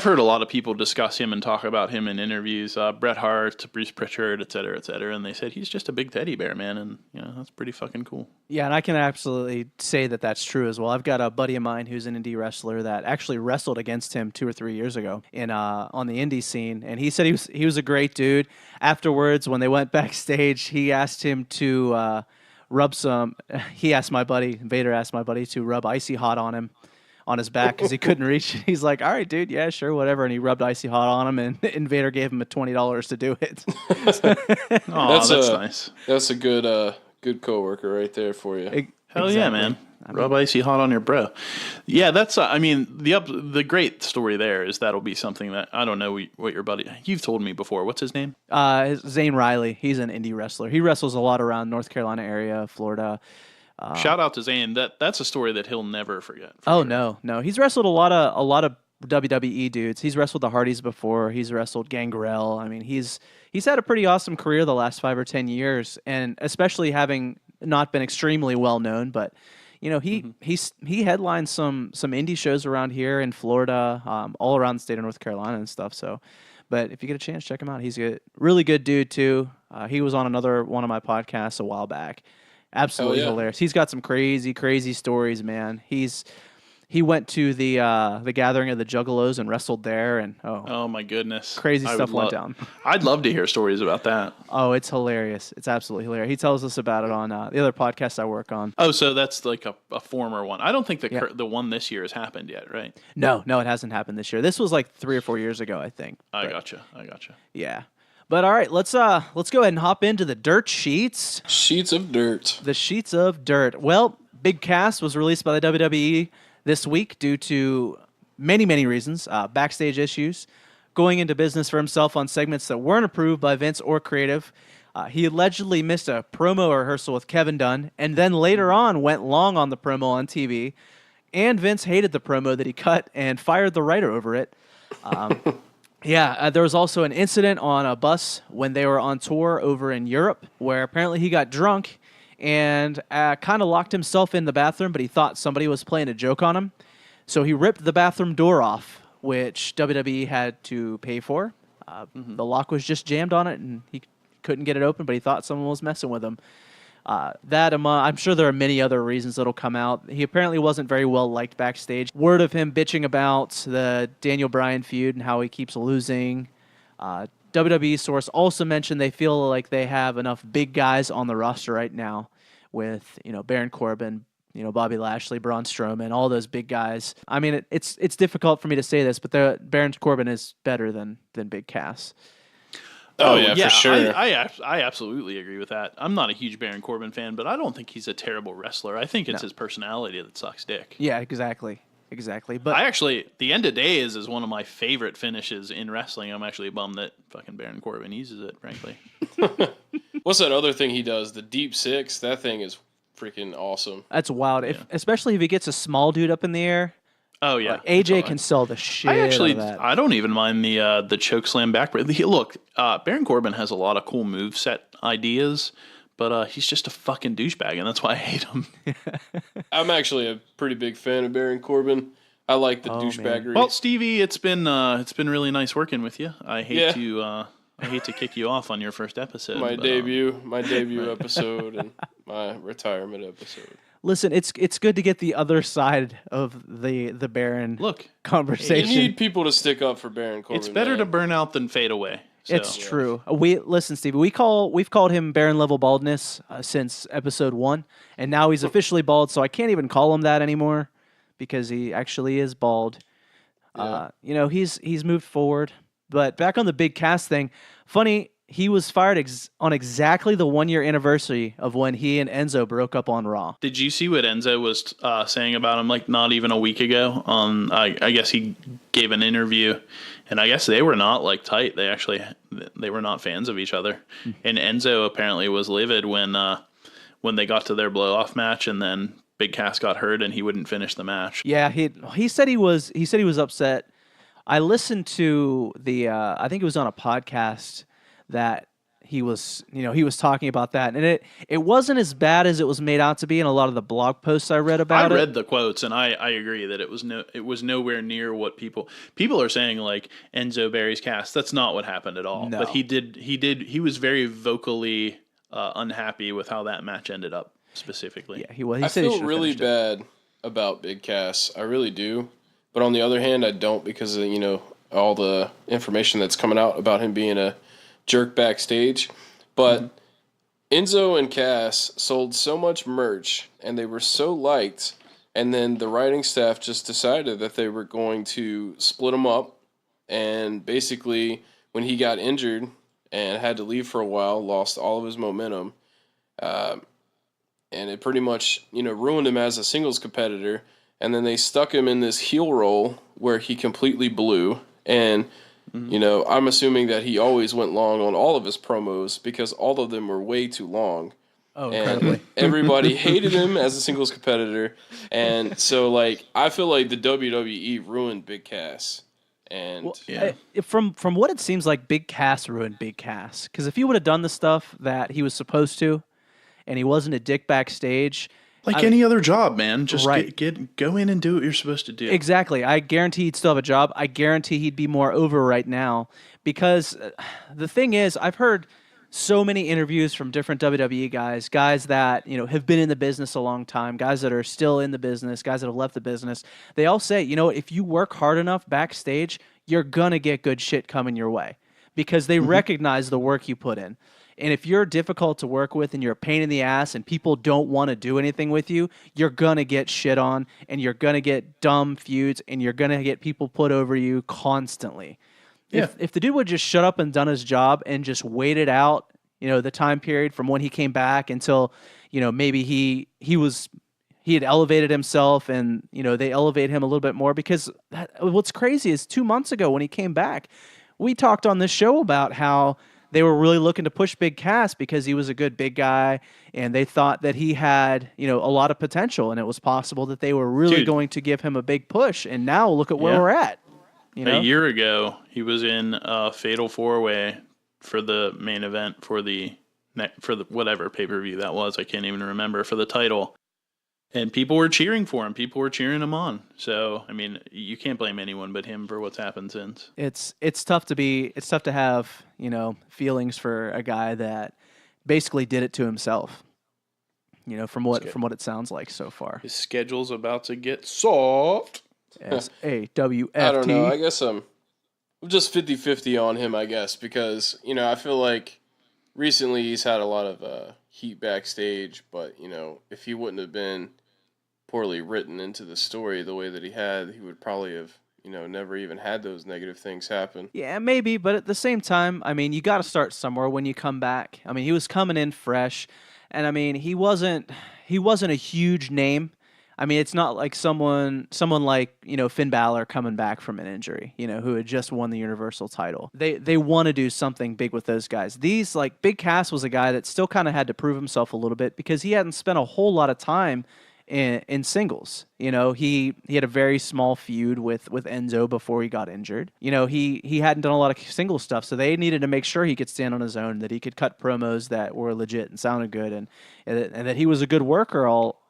heard a lot of people discuss him and talk about him in interviews. Bret Hart, Bruce Pritchard, et cetera, and they said he's just a big teddy bear, man, and that's pretty fucking cool. Yeah, and I can absolutely say that that's true as well. I've got a buddy of mine who's an indie wrestler that actually wrestled against him 2 or 3 years ago on the indie scene, and he said he was a great dude. Afterwards, when they went backstage, he asked him to rub some. He asked my buddy Vader asked my buddy to rub Icy Hot on him. On his back because he couldn't reach it. He's like, all right, dude, yeah, sure, whatever. And he rubbed Icy Hot on him, and Vader gave him $20 to do it. Oh, that's nice. That's a good coworker right there for you. Hell exactly. Yeah, man. Rub Icy Hot on your bro. Yeah, that's, the great story there is that'll be something that, I don't know what your buddy, you've told me before. What's his name? Zane Riley. He's an indie wrestler. He wrestles a lot around North Carolina area, Florida. Shout out to Zayn. That's a story that he'll never forget. Oh sure. No. He's wrestled a lot of WWE dudes. He's wrestled the Hardys before. He's wrestled Gangrel. I mean, he's had a pretty awesome career the last 5 or 10 years, and especially having not been extremely well known, but he headlines some indie shows around here in Florida, all around the state of North Carolina and stuff. So, but if you get a chance, check him out. He's a really good dude too. He was on another one of my podcasts a while back. Absolutely hilarious. He's got some crazy stories, man. He went to the gathering of the Juggalos and wrestled there, and oh my goodness, crazy stuff went down. I'd love to hear stories about that. Oh, it's hilarious. It's absolutely hilarious. He tells us about it on the other podcast I work on. Oh, so that's like a former one. I don't think the one this year has happened yet, right? No, it hasn't happened this year. This was like 3 or 4 years ago, I think. I gotcha. Yeah. But all right, let's go ahead and hop into the dirt sheets. Sheets of dirt. The sheets of dirt. Well, Big Cass was released by the WWE this week due to many reasons, backstage issues, going into business for himself on segments that weren't approved by Vince or creative. He allegedly missed a promo rehearsal with Kevin Dunn, and then later on went long on the promo on TV. And Vince hated the promo that he cut and fired the writer over it. There was also an incident on a bus when they were on tour over in Europe where apparently he got drunk and kind of locked himself in the bathroom, but he thought somebody was playing a joke on him. So he ripped the bathroom door off, which WWE had to pay for. The lock was just jammed on it, and he couldn't get it open, but he thought someone was messing with him. I'm sure there are many other reasons that'll come out. He apparently wasn't very well liked backstage. Word of him bitching about the Daniel Bryan feud and how he keeps losing. WWE source also mentioned they feel like they have enough big guys on the roster right now with, Baron Corbin, Bobby Lashley, Braun Strowman, all those big guys. I mean, it's difficult for me to say this, but Baron Corbin is better than Big Cass. Oh yeah, for sure. I absolutely agree with that. I'm not a huge Baron Corbin fan, but I don't think he's a terrible wrestler. I think it's his personality that sucks dick. Yeah, exactly. But the end of days is one of my favorite finishes in wrestling. I'm actually bummed that fucking Baron Corbin uses it, frankly. What's that other thing he does? The deep six? That thing is freaking awesome. That's wild. Especially if he gets a small dude up in the air. Oh yeah, like AJ can sell the shit. out of that. I don't even mind the choke slam backbreaker. Look, Baron Corbin has a lot of cool moveset ideas, but he's just a fucking douchebag, and that's why I hate him. I'm actually a pretty big fan of Baron Corbin. I like the douchebaggery. Well, Stevie, it's been really nice working with you. I hate to kick you off on your first episode. My debut episode and my retirement episode. Listen, it's good to get the other side of the Baron conversation. You need people to stick up for Baron Corbin. It's better to burn out than fade away. So. It's true. Listen, Stevie. We've called him Baron level baldness since episode 1, and now he's officially bald. So I can't even call him that anymore because he actually is bald. Yeah. He's moved forward. But back on the Big Cass thing, funny. He was fired on exactly the 1-year anniversary of when he and Enzo broke up on Raw. Did you see what Enzo was saying about him, like, not even a week ago? I guess he gave an interview, and I guess they were not, like, tight. They were not fans of each other. And Enzo apparently was livid when they got to their blow-off match, and then Big Cass got hurt, and he wouldn't finish the match. Yeah, he said he was upset. I listened to I think it was on a podcast that he was talking about that, and it wasn't as bad as it was made out to be in a lot of the blog posts I read about it. I read the quotes, and I agree that it was nowhere near what people are saying, like Enzo buries Cass. That's not what happened at all. No. But he was very vocally unhappy with how that match ended up specifically. Yeah, he was. I feel really bad about Big Cass. I really do. But on the other hand, I don't, because of, all the information that's coming out about him being a jerk backstage. But Enzo and Cass sold so much merch, and they were so liked, and then the writing staff just decided that they were going to split them up, and basically when he got injured and had to leave for a while, lost all of his momentum, and it pretty much ruined him as a singles competitor. And then they stuck him in this heel role where he completely blew. And, I'm assuming that he always went long on all of his promos because all of them were way too long. Oh, and incredibly. everybody hated him as a singles competitor. And so, like, I feel like the WWE ruined Big Cass. And From what it seems like, Big Cass ruined Big Cass. Because if he would have done the stuff that he was supposed to, and he wasn't a dick backstage, Like any other job, man. Just Right. go in and do what you're supposed to do. exactly. I guarantee he'd still have a job. I guarantee he'd be more over right now. Because the thing is, I've heard so many interviews from different WWE guys that, have been in the business a long time, guys that are still in the business, guys that have left the business. They all say, if you work hard enough backstage, you're going to get good shit coming your way because they recognize the work you put in. And if you're difficult to work with and you're a pain in the ass and people don't want to do anything with you, you're going to get shit on and you're going to get dumb feuds and you're going to get people put over you constantly. Yeah. If the dude would just shut up and done his job and just waited out, the time period from when he came back until, maybe he had elevated himself and, they elevate him a little bit more because what's crazy is 2 months ago when he came back, we talked on this show about how they were really looking to push Big Cass because he was a good big guy and they thought that he had, a lot of potential and it was possible that they were really going to give him a big push. And now look at where we're at. A year ago, he was in a Fatal 4-Way for the main event for the whatever pay-per-view that was. I can't even remember, for the title. And people were cheering for him. People were cheering him on. So, I mean, you can't blame anyone but him for what's happened since. It's tough to have, feelings for a guy that basically did it to himself. From what it sounds like so far. His schedule's about to get soft. SAWFT. I don't know. I guess I'm just 50-50 on him, I guess, because, I feel like recently he's had a lot of heat backstage, but, if he wouldn't have been poorly written into the story the way that he had, he would probably have, never even had those negative things happen. Yeah, maybe, but at the same time, I mean, you got to start somewhere when you come back. I mean, he was coming in fresh, and I mean, he wasn't a huge name. I mean, it's not like someone like, Finn Balor coming back from an injury, who had just won the Universal title. They want to do something big with those guys. Big Cass was a guy that still kind of had to prove himself a little bit because he hadn't spent a whole lot of time in singles. He had a very small feud with Enzo before he got injured. He hadn't done a lot of single stuff, so they needed to make sure he could stand on his own, that he could cut promos that were legit and sounded good, and that he was a good worker all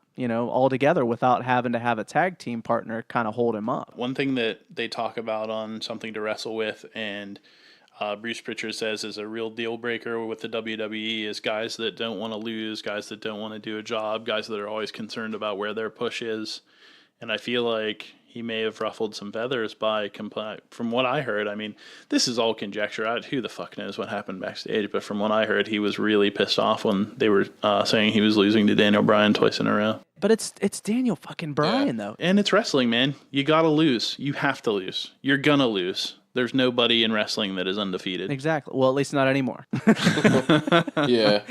together without having to have a tag team partner kind of hold him up. One thing that they talk about on Something to Wrestle With, and Bruce Pritchard says is a real deal breaker with the WWE, is guys that don't want to lose, guys that don't want to do a job, guys that are always concerned about where their push is. And I feel like he may have ruffled some feathers from what I heard. I mean, this is all conjecture. Who the fuck knows what happened backstage? But from what I heard, he was really pissed off when they were saying he was losing to Daniel Bryan twice in a row. But it's Daniel fucking Bryan, though. And it's wrestling, man. You gotta lose. You have to lose. You're gonna lose. There's nobody in wrestling that is undefeated. Exactly. Well, at least not anymore. Yeah.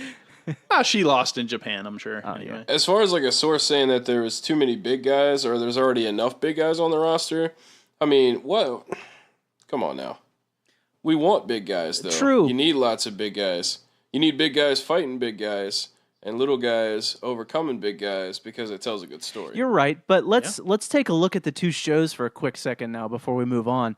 She lost in Japan, I'm sure. Anyway. As far as like a source saying that there was too many big guys or there's already enough big guys on the roster, I mean, what? Come on now. We want big guys, though. True. You need lots of big guys. You need big guys fighting big guys and little guys overcoming big guys because it tells a good story. You're right, but let's take a look at the two shows for a quick second now before we move on.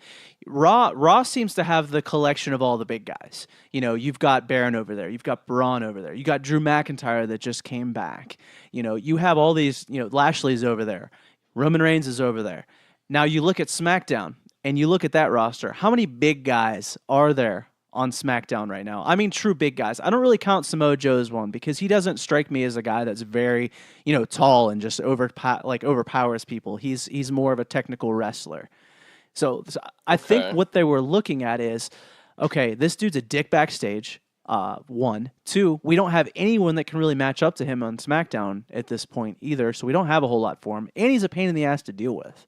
Raw seems to have the collection of all the big guys. You've got Baron over there, you've got Braun over there, you got Drew McIntyre that just came back. You have all these. Lashley's over there, Roman Reigns is over there. Now you look at SmackDown and you look at that roster. How many big guys are there on SmackDown right now? I mean, true big guys. I don't really count Samoa Joe as one because he doesn't strike me as a guy that's very, tall and just overpowers people. He's more of a technical wrestler. So I think what they were looking at is, okay, this dude's a dick backstage. One. Two, we don't have anyone that can really match up to him on SmackDown at this point either, so we don't have a whole lot for him. And he's a pain in the ass to deal with.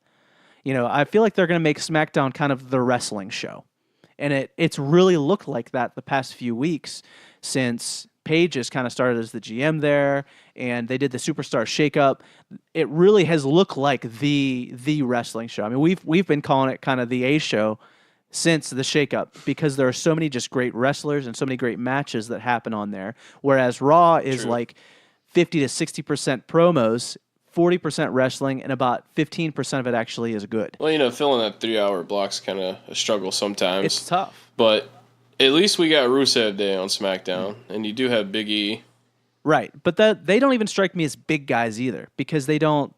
I feel like they're going to make SmackDown kind of the wrestling show. And it's really looked like that the past few weeks since Paige has kind of started as the GM there, and they did the Superstar Shakeup. It really has looked like the wrestling show. I mean, we've been calling it kind of the A show since the Shakeup because there are so many just great wrestlers and so many great matches that happen on there. Whereas Raw is like 50 to 60% promos, 40% wrestling, and about 15% of it actually is good. Well, filling that 3-hour block's kind of a struggle sometimes. It's tough. But at least we got Rusev Day on SmackDown, and you do have Big E. Right, but they don't even strike me as big guys either, because they aren't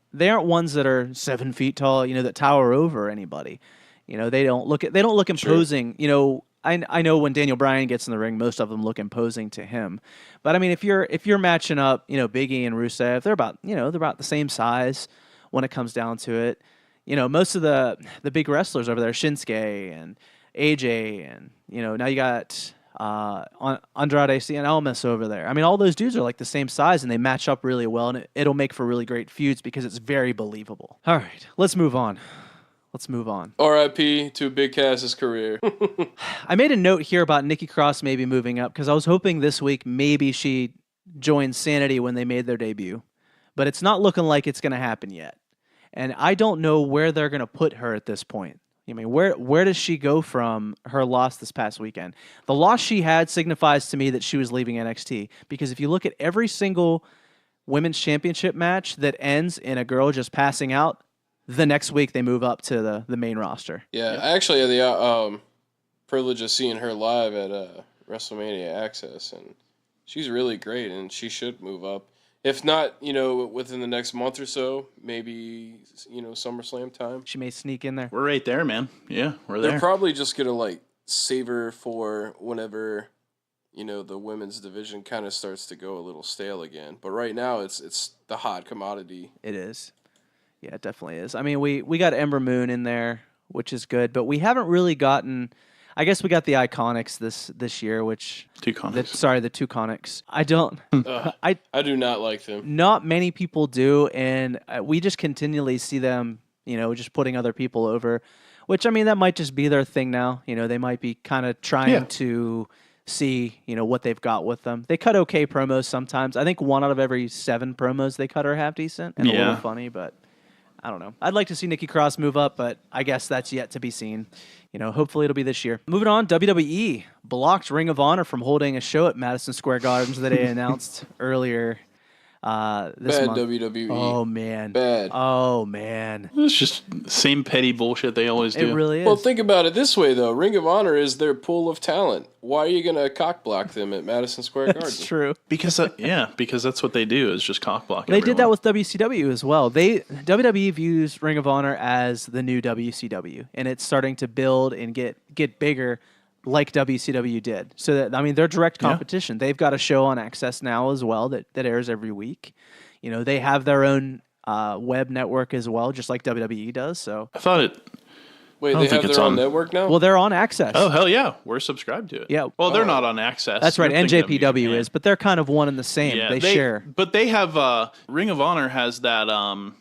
ones that are 7 feet tall, that tower over anybody. They don't look imposing. Sure. I know when Daniel Bryan gets in the ring, most of them look imposing to him. But I mean, if you're matching up, Big E and Rusev, they're about the same size when it comes down to it. Most of the big wrestlers over there, Shinsuke and AJ, and now you got Andrade Cien Almas over there. I mean, all those dudes are like the same size, and they match up really well, and it'll make for really great feuds because it's very believable. All right, let's move on. R.I.P. to Big Cass's career. I made a note here about Nikki Cross maybe moving up because I was hoping this week maybe she joined Sanity when they made their debut, but it's not looking like it's going to happen yet. And I don't know where they're going to put her at this point. I mean, where does she go from her loss this past weekend? The loss she had signifies to me that she was leaving NXT, because if you look at every single women's championship match that ends in a girl just passing out, the next week they move up to the main roster. Yeah, I actually had the privilege of seeing her live at WrestleMania Access, and she's really great, and she should move up. If not, within the next month or so, maybe, SummerSlam time. She may sneak in there. We're right there, man. Yeah, we're there. They're probably just going to, save her for whenever, the women's division kind of starts to go a little stale again. But right now, it's the hot commodity. It is. Yeah, it definitely is. I mean, we got Ember Moon in there, which is good, but we haven't really gotten... I guess we got the Iconics this year, which... The Teutonics. I don't... I do not like them. Not many people do, and we just continually see them, just putting other people over, which, I mean, that might just be their thing now. They might be kind of trying to see, what they've got with them. They cut okay promos sometimes. I think 1 out of every 7 promos they cut are half decent and a little funny, but... I don't know. I'd like to see Nikki Cross move up, but I guess that's yet to be seen. Hopefully it'll be this year. Moving on, WWE blocked Ring of Honor from holding a show at Madison Square Garden that they announced earlier this Bad month. WWE. Oh, man. Bad. Oh, man. It's just the same petty bullshit they always do. It really is. Well, think about it this way, though. Ring of Honor is their pool of talent. Why are you going to cock-block them at Madison Square Garden? That's true. Because that's what they do, is just cock-block They did that everyone. with WCW as well. WWE views Ring of Honor as the new WCW, and it's starting to build and get bigger like WCW did. So that, I mean, they're direct competition. They've got a show on Access now as well that airs every week. They have their own web network as well, just like WWE does. So I thought it... Wait, they have their own network now? Well, they're on Access. Oh, hell yeah. We're subscribed to it. Yeah. Well, they're not on Access. That's right. You're thinking of NJPW Japan. is, but they're kind of one and the same. Yeah, they share. But they have Ring of Honor has that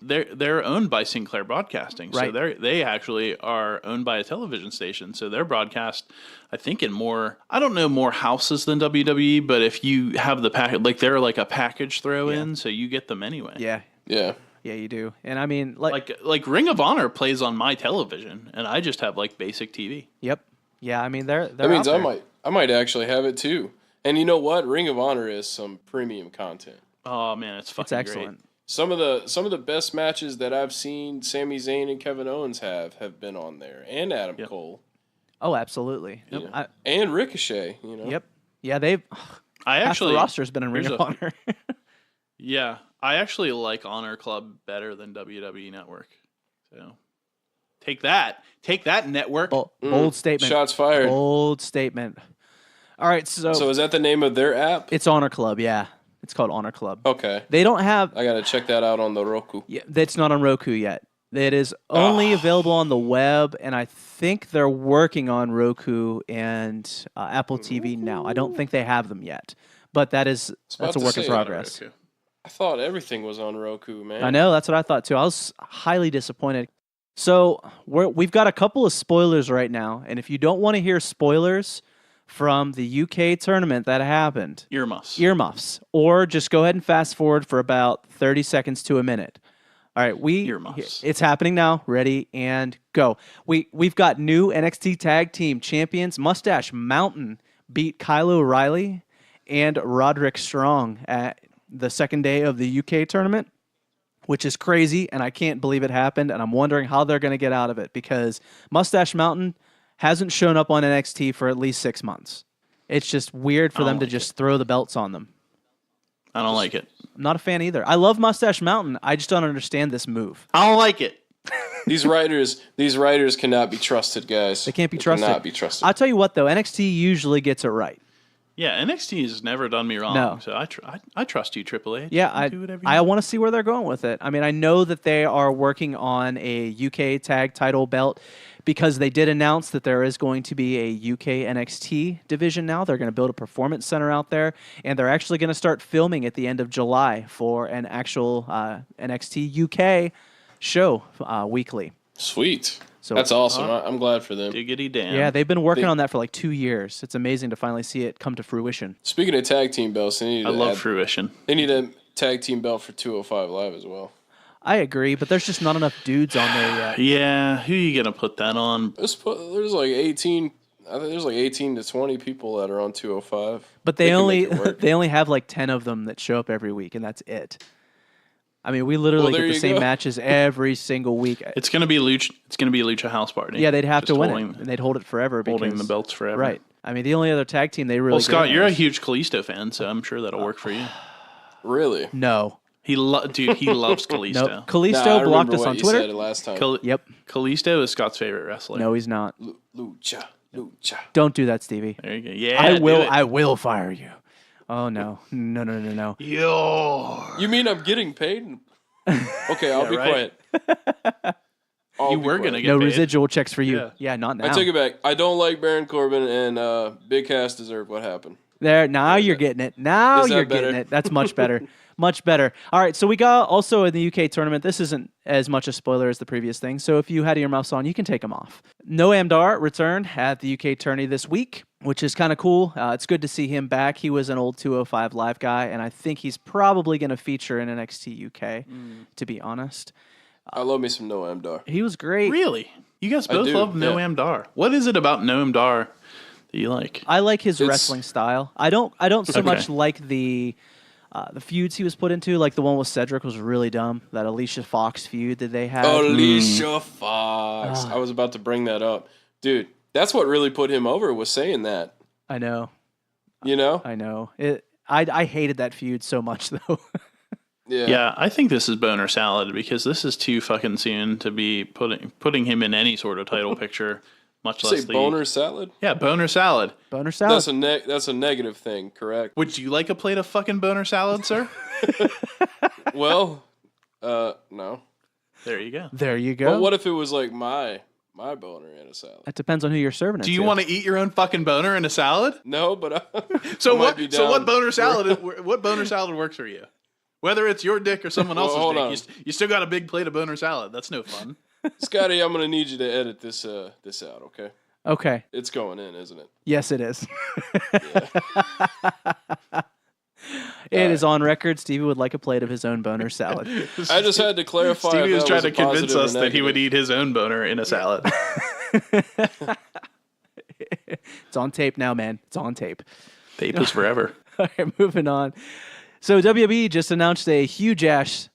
they're owned by Sinclair Broadcasting. Right. So they actually are owned by a television station. So their broadcast, I think, in more houses than WWE, but if you have the package, they're like a package throw in, so you get them anyway. Yeah. Yeah. Yeah, you do. And I mean, like Ring of Honor plays on my television, and I just have basic TV. Yep. Yeah, I mean they're That means out there. I might actually have it too. And you know what? Ring of Honor is some premium content. Oh man, it's fucking excellent. great. Some of the best matches that I've seen Sami Zayn and Kevin Owens have been on there, and Adam Cole. Oh, absolutely. You know, and Ricochet. Yep. Yeah, they've. Half the roster's been in Ring of Honor. Yeah, I actually like Honor Club better than WWE Network. So take that network. Bold statement. Shots fired. Bold statement. All right, so is that the name of their app? It's Honor Club. Yeah, it's called Honor Club. Okay. They don't have. I gotta check that out on the Roku. Yeah, that's not on Roku yet. It is only available on the web, and I think they're working on Roku and Apple TV now. I don't think they have them yet, but that's a work in progress. I thought everything was on Roku, man. I know, that's what I thought too. I was highly disappointed. So we've got a couple of spoilers right now, and if you don't want to hear spoilers from the UK tournament that happened, earmuffs, or just go ahead and fast forward for about 30 seconds to a minute. All right, earmuffs. It's happening now. Ready and go. We've got new NXT Tag Team Champions. Mustache Mountain beat Kyle O'Reilly and Roderick Strong the second day of the UK tournament, which is crazy, and I can't believe it happened, and I'm wondering how they're going to get out of it because Mustache Mountain hasn't shown up on NXT for at least 6 months. It's just weird for them to just throw the belts on them. I don't like it. I'm not a fan either. I love Mustache Mountain. I just don't understand this move. I don't like it. These writers cannot be trusted, guys. They can't be trusted. Cannot be trusted. I'll tell you what, though. NXT usually gets it right. Yeah, NXT has never done me wrong. No. So I trust you, Triple H. Yeah, Do whatever you I want. want to see where they're going with it. I mean, I know that they are working on a UK tag title belt because they did announce that there is going to be a UK NXT division now. They're going to build a performance center out there, and they're actually going to start filming at the end of July for an actual NXT UK show weekly. Sweet. So that's awesome. I'm glad for them. Diggity damn. Yeah, they've been working on that for like 2 years. It's amazing to finally see it come to fruition. Speaking of tag team belts, they love fruition. They need a tag team belt for 205 Live as well. I agree, but there's just not enough dudes on there yet. Yeah, who are you gonna put that on? There's like 18. I think there's like 18 to 20 people that are on 205. But they only have like 10 of them that show up every week, and that's it. I mean, we literally get the same matches every single week. It's gonna be Lucha. It's gonna be a Lucha House Party. Yeah, they'd have to win it, and they'd hold it forever. Holding the belts forever. Right. I mean, the only other tag team they really. Well, Scott, you're a huge Kalisto fan, so I'm sure that'll work for you. Really? No. He loves Kalisto. Nope. Kalisto blocked us on Twitter. You said it last time. Yep. Kalisto is Scott's favorite wrestler. No, he's not. Lucha. Don't do that, Stevie. There you go. Yeah, I will fire you. Oh no. No. You mean I'm getting paid? Okay, I'll be quiet. You were going to get no paid. residual checks for you. Yeah, not now. I take it back. I don't like Baron Corbin, and Big Cass deserved what happened. There, now you're getting it. Now you're better? getting it. That's much better. Much better. All right, so we got also in the UK tournament. This isn't as much a spoiler as the previous thing, so if you had earmuffs on, you can take them off. Noam Dar returned at the UK tourney this week, which is kind of cool. It's good to see him back. He was an old 205 Live guy, and I think he's probably going to feature in NXT UK, to be honest. I love me some Noam Dar. He was great. Really? You guys both love Noam Dar. What is it about Noam Dar that you like? I like his wrestling style. I don't so much like the feuds he was put into, like the one with Cedric was really dumb. That Alicia Fox feud that they had. Alicia Fox. I was about to bring that up. Dude, that's what really put him over, was saying that. I know. You know? I know. I hated that feud so much, though. Yeah, I think this is boner salad because this is too fucking soon to be putting him in any sort of title picture, much less the boner salad. Yeah, boner salad. Boner salad. That's a negative thing, correct? Would you like a plate of fucking boner salad, sir? Well, no. There you go. There you go. But what if it was like my boner in a salad? That depends on who you're serving it Do you to. want to eat your own fucking boner in a salad? No, but So what boner salad? What boner salad works for you? Whether it's your dick or someone else's dick, you still got a big plate of boner salad. That's no fun. Scotty, I'm gonna need you to edit this out, okay? Okay. It's going in, isn't it? Yes, it is. It is on record. Stevie would like a plate of his own boner salad. I just had to clarify. Stevie was trying was to convince us that he would eat his own boner in a salad. It's on tape now, man. It's on tape. Tape is forever. All right, moving on. So WWE just announced a huge ass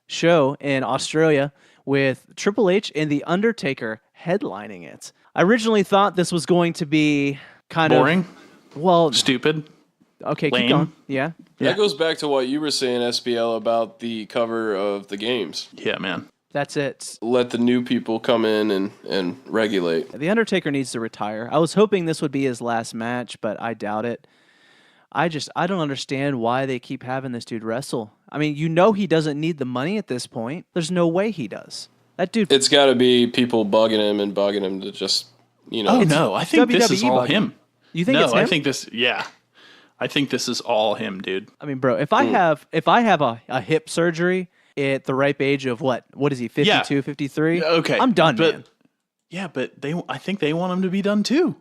show in Australia with Triple H and The Undertaker headlining it. I originally thought this was going to be kind boring. Well, stupid. Okay, lame. keep going. Yeah. That goes back to what you were saying, SPL, about the cover of the games. Yeah, man. That's it. Let the new people come in and regulate. The Undertaker needs to retire. I was hoping this would be his last match, but I doubt it. I don't understand why they keep having this dude wrestle. I mean, he doesn't need the money at this point. There's no way he does. That dude. It's got to be people bugging him to just, Oh no, I think this is all bugging. him. You think it's him? I think this. Yeah, I think this is all him, dude. I mean, bro, if I have a hip surgery at the ripe age of what is he, 52, 53? Okay, I'm done, man. Yeah, but I think they want him to be done too.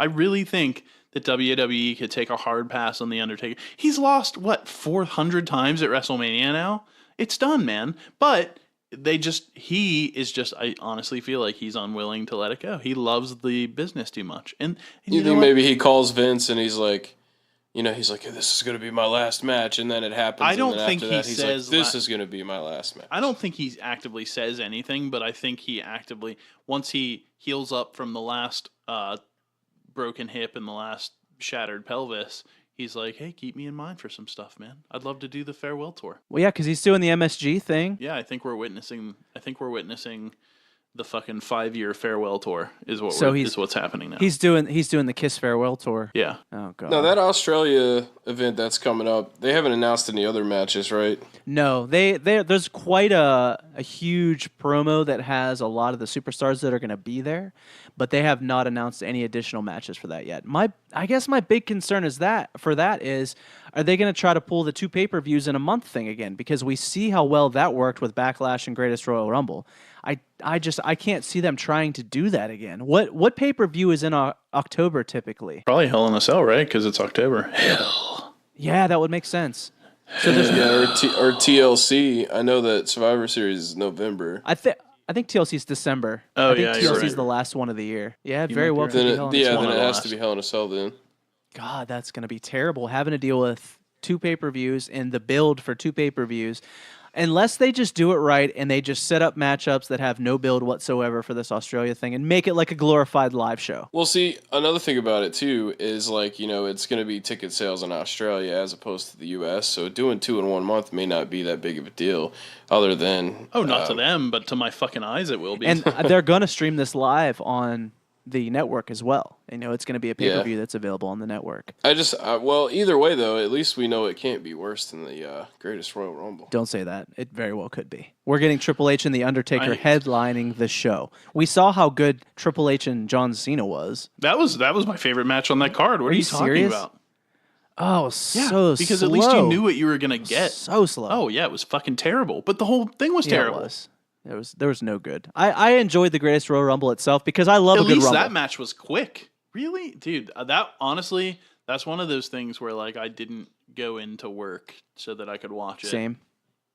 I really think that WWE could take a hard pass on The Undertaker. He's lost, 400 times at WrestleMania now? It's done, man. But I honestly feel like he's unwilling to let it go. He loves the business too much. And you think maybe he calls Vince and he's like, he's like, this is going to be my last match, and then it happens. I don't and then think after he that, he's says like, this is going to be my last match. I don't think he actively says anything, but I think he actively, once he heals up from the last broken hip and the last shattered pelvis, he's like, hey, keep me in mind for some stuff, man. I'd love to do the farewell tour. Well, yeah, because he's doing the MSG thing. Yeah, I think we're witnessing the fucking 5-year farewell tour is what's happening now. He's doing the Kiss farewell tour. Yeah. Oh god. No, that Australia event that's coming up, they haven't announced any other matches, right? No, there's quite a huge promo that has a lot of the superstars that are going to be there, but they have not announced any additional matches for that yet. I guess my big concern is are they going to try to pull the 2 pay-per-views in a month thing again? Because we see how well that worked with Backlash and Greatest Royal Rumble. I can't see them trying to do that again. What pay-per-view is in October typically? Probably Hell in a Cell, right? Because it's October. Hell. Yeah, that would make sense. So or TLC. I know that Survivor Series is November. I think TLC is December. Oh, I think yeah, TLC you're is right. the last one of the year. Yeah, You very might be well right. could be Then Hell it, in a Cell. yeah, one then of it the has last. to be Hell in a Cell then. God, that's going to be terrible having to deal with 2 pay-per-views and the build for 2 pay-per-views. Unless they just do it right and they just set up matchups that have no build whatsoever for this Australia thing and make it like a glorified live show. Well, see, another thing about it, too, is, like, it's going to be ticket sales in Australia as opposed to the U.S., so doing 2 in 1 month may not be that big of a deal, other than... Oh, not to them, but to my fucking eyes it will be. And they're going to stream this live on the network as well. It's going to be a pay-per-view that's available on the network. Well, either way, though, at least we know it can't be worse than the Greatest Royal Rumble. Don't say that. It very well could be. We're getting Triple H and The Undertaker headlining the show. We saw how good Triple H and John Cena was. That was my favorite match on that card. What are you talking serious? about? Oh, so because slow. at least you knew what you were going to get. So slow. Oh, yeah, it was fucking terrible. But the whole thing was terrible. It was. There was no good. I enjoyed the Greatest Royal Rumble itself because I love a good Rumble. At least that match was quick. Really? Dude, that honestly, that's one of those things where like I didn't go into work so that I could watch it. Same.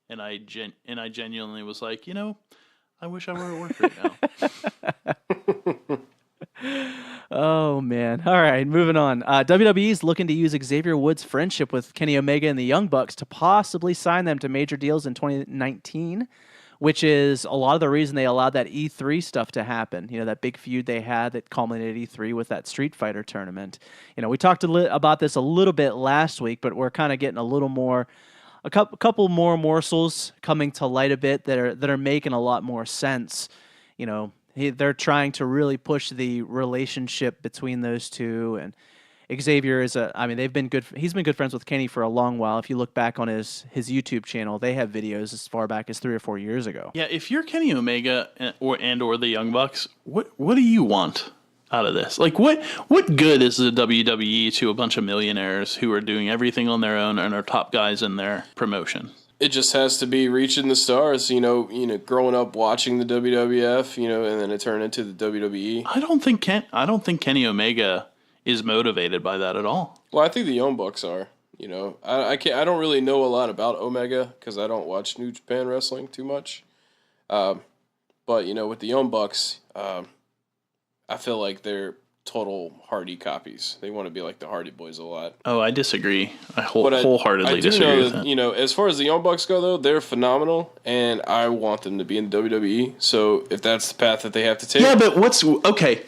And I genuinely was like, I wish I were at work right now. Oh, man. All right, moving on. WWE's looking to use Xavier Woods' friendship with Kenny Omega and the Young Bucks to possibly sign them to major deals in 2019. Which is a lot of the reason they allowed that E3 stuff to happen. That big feud they had that culminated E3 with that Street Fighter tournament. We talked about this a little bit last week, but we're kind of getting a couple more morsels coming to light a bit that are making a lot more sense. They're trying to really push the relationship between those two, and Xavier is they've been good. He's been good friends with Kenny for a long while. If you look back on his YouTube channel, they have videos as far back as 3 or 4 years ago. Yeah, if you're Kenny Omega or the Young Bucks, what do you want out of this? Like, what good is the WWE to a bunch of millionaires who are doing everything on their own and are top guys in their promotion? It just has to be reaching the stars, growing up watching the WWF, and then it turned into the WWE. I don't think Kenny Omega is motivated by that at all. Well, I think the Young Bucks are. I don't really know a lot about Omega because I don't watch New Japan Wrestling too much. But with the Young Bucks, I feel like they're total Hardy copies. They want to be like the Hardy Boys a lot. Oh, I disagree. I wholeheartedly disagree with that. As far as the Young Bucks go, though, they're phenomenal, and I want them to be in the WWE. So if that's the path that they have to take, yeah. But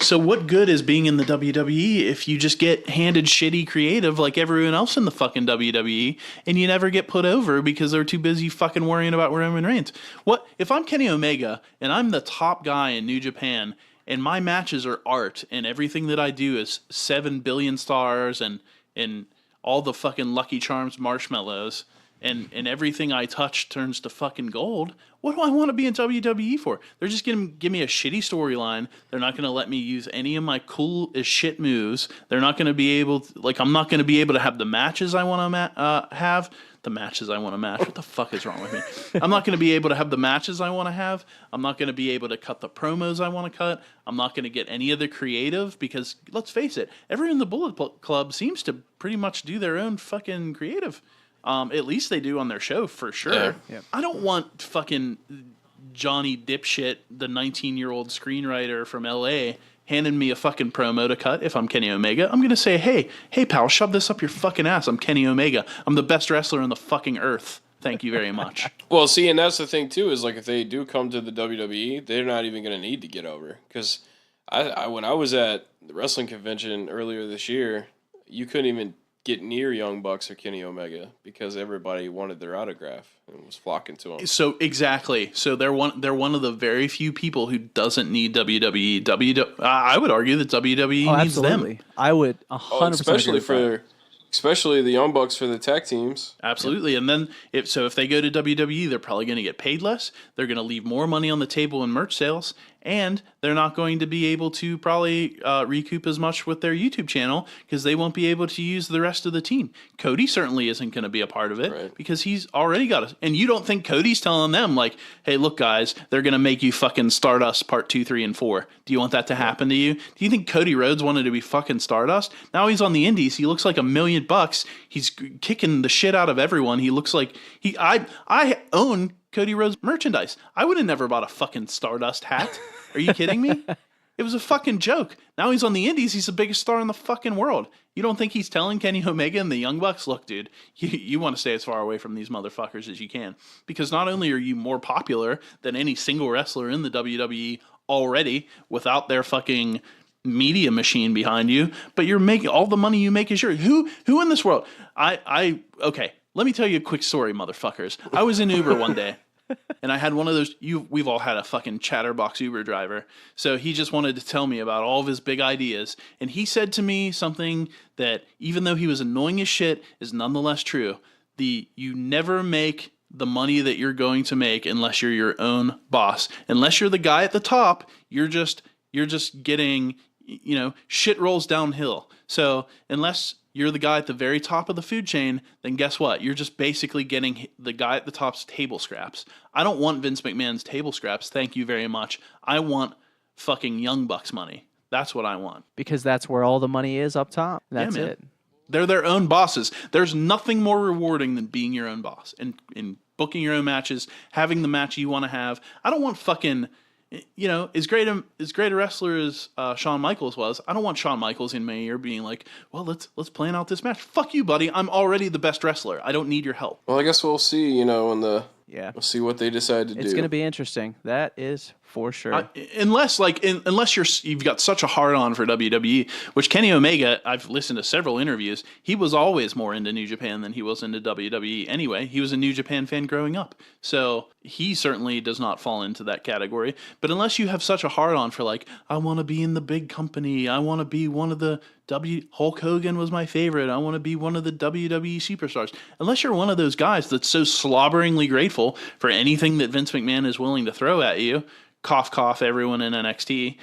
so what good is being in the WWE if you just get handed shitty creative like everyone else in the fucking WWE, and you never get put over because they're too busy fucking worrying about Roman Reigns? What if I'm Kenny Omega and I'm the top guy in New Japan? And my matches are art, and everything that I do is 7 billion stars, and all the fucking Lucky Charms marshmallows, and everything I touch turns to fucking gold. What do I want to be in WWE for? They're just going to give me a shitty storyline. They're not going to let me use any of my cool as shit moves. They're not going to be able to, I'm not going to be able to have the matches I want to have. The matches I want to match. What the fuck is wrong with me? I'm not going to be able to have the matches I want to have. I'm not going to be able to cut the promos I want to cut. I'm not going to get any of the creative because, let's face it, everyone in the Bullet Club seems to pretty much do their own fucking creative. At least they do on their show, for sure. Yeah. Yep. I don't want fucking Johnny Dipshit, the 19-year-old screenwriter from L.A., handing me a fucking promo to cut if I'm Kenny Omega, I'm going to say, hey, pal, shove this up your fucking ass. I'm Kenny Omega. I'm the best wrestler on the fucking earth. Thank you very much. Well, see, and that's the thing, too, is like if they do come to the WWE, they're not even going to need to get over. Because when I was at the wrestling convention earlier this year, you couldn't even get near Young Bucks or Kenny Omega because everybody wanted their autograph and was flocking to them. So exactly. So they're one of the very few people who doesn't need WWE. I would argue that WWE needs them. I would 100% especially the Young Bucks for the tag teams. Absolutely. And then if they go to WWE, they're probably going to get paid less. They're going to leave more money on the table in merch sales, and they're not going to be able to probably recoup as much with their YouTube channel because they won't be able to use the rest of the team. Cody certainly isn't going to be a part of it because he's already got it. And you don't think Cody's telling them like, hey, look, guys, they're going to make you fucking Stardust part 2, 3, and 4. Do you want that to happen to you? Do you think Cody Rhodes wanted to be fucking Stardust? Now he's on the indies. He looks like $1 million. He's kicking the shit out of everyone. He looks like I own Cody Rhodes merchandise. I would have never bought a fucking Stardust hat. Are you kidding me? It was a fucking joke. Now he's on the indies. He's the biggest star in the fucking world. You don't think he's telling Kenny Omega and the Young Bucks, look, dude, you want to stay as far away from these motherfuckers as you can. Because not only are you more popular than any single wrestler in the WWE already without their fucking media machine behind you, but you're making all the money you make is yours. Who in this world? Okay, let me tell you a quick story, motherfuckers. I was in Uber one day. And I had one of those, we've all had a fucking chatterbox Uber driver. So he just wanted to tell me about all of his big ideas. And he said to me something that, even though he was annoying as shit, is nonetheless true. You never make the money that you're going to make unless you're your own boss. Unless you're the guy at the top, you're just getting, shit rolls downhill. So unless you're the guy at the very top of the food chain, then guess what? You're just basically getting the guy at the top's table scraps. I don't want Vince McMahon's table scraps. Thank you very much. I want fucking Young Bucks money. That's what I want. Because that's where all the money is up top. That's it. They're their own bosses. There's nothing more rewarding than being your own boss and booking your own matches, having the match you want to have. I don't want fucking... as great a wrestler as Shawn Michaels was, I don't want Shawn Michaels in my ear being like, well, let's plan out this match. Fuck you, buddy. I'm already the best wrestler. I don't need your help. Well, I guess we'll see, we'll see what they decide to do. It's going to be interesting. That is for sure. Unless you've got such a hard on for WWE, which Kenny Omega, I've listened to several interviews, he was always more into New Japan than he was into WWE anyway. He was a New Japan fan growing up. So he certainly does not fall into that category. But unless you have such a hard on for like, I want to be in the big company, I want to be one of the Hulk Hogan was my favorite, I want to be one of the WWE superstars. Unless you're one of those guys that's so slobberingly grateful for anything that Vince McMahon is willing to throw at you, cough, cough, everyone in NXT,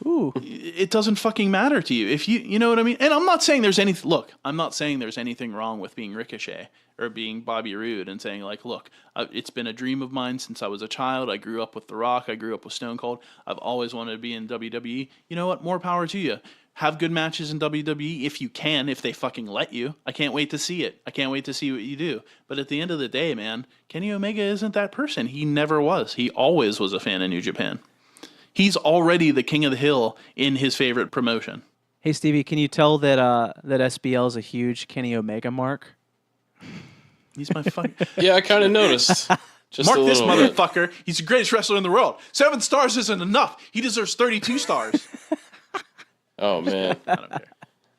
it doesn't fucking matter to you. If you know what I mean? And I'm not saying there's anything wrong with being Ricochet or being Bobby Roode and saying like, look, it's been a dream of mine since I was a child. I grew up with The Rock. I grew up with Stone Cold. I've always wanted to be in WWE. You know what? More power to you. Have good matches in WWE if you can, if they fucking let you. I can't wait to see it. I can't wait to see what you do. But at the end of the day, man, Kenny Omega isn't that person. He never was. He always was a fan of New Japan. He's already the king of the hill in his favorite promotion. Hey, Stevie, can you tell that SBL is a huge Kenny Omega mark? He's my fucking... Yeah, I kind of noticed. Just mark a this little bit. motherfucker. He's the greatest wrestler in the world. 7 stars isn't enough. He deserves 32 stars. Oh man, I don't care.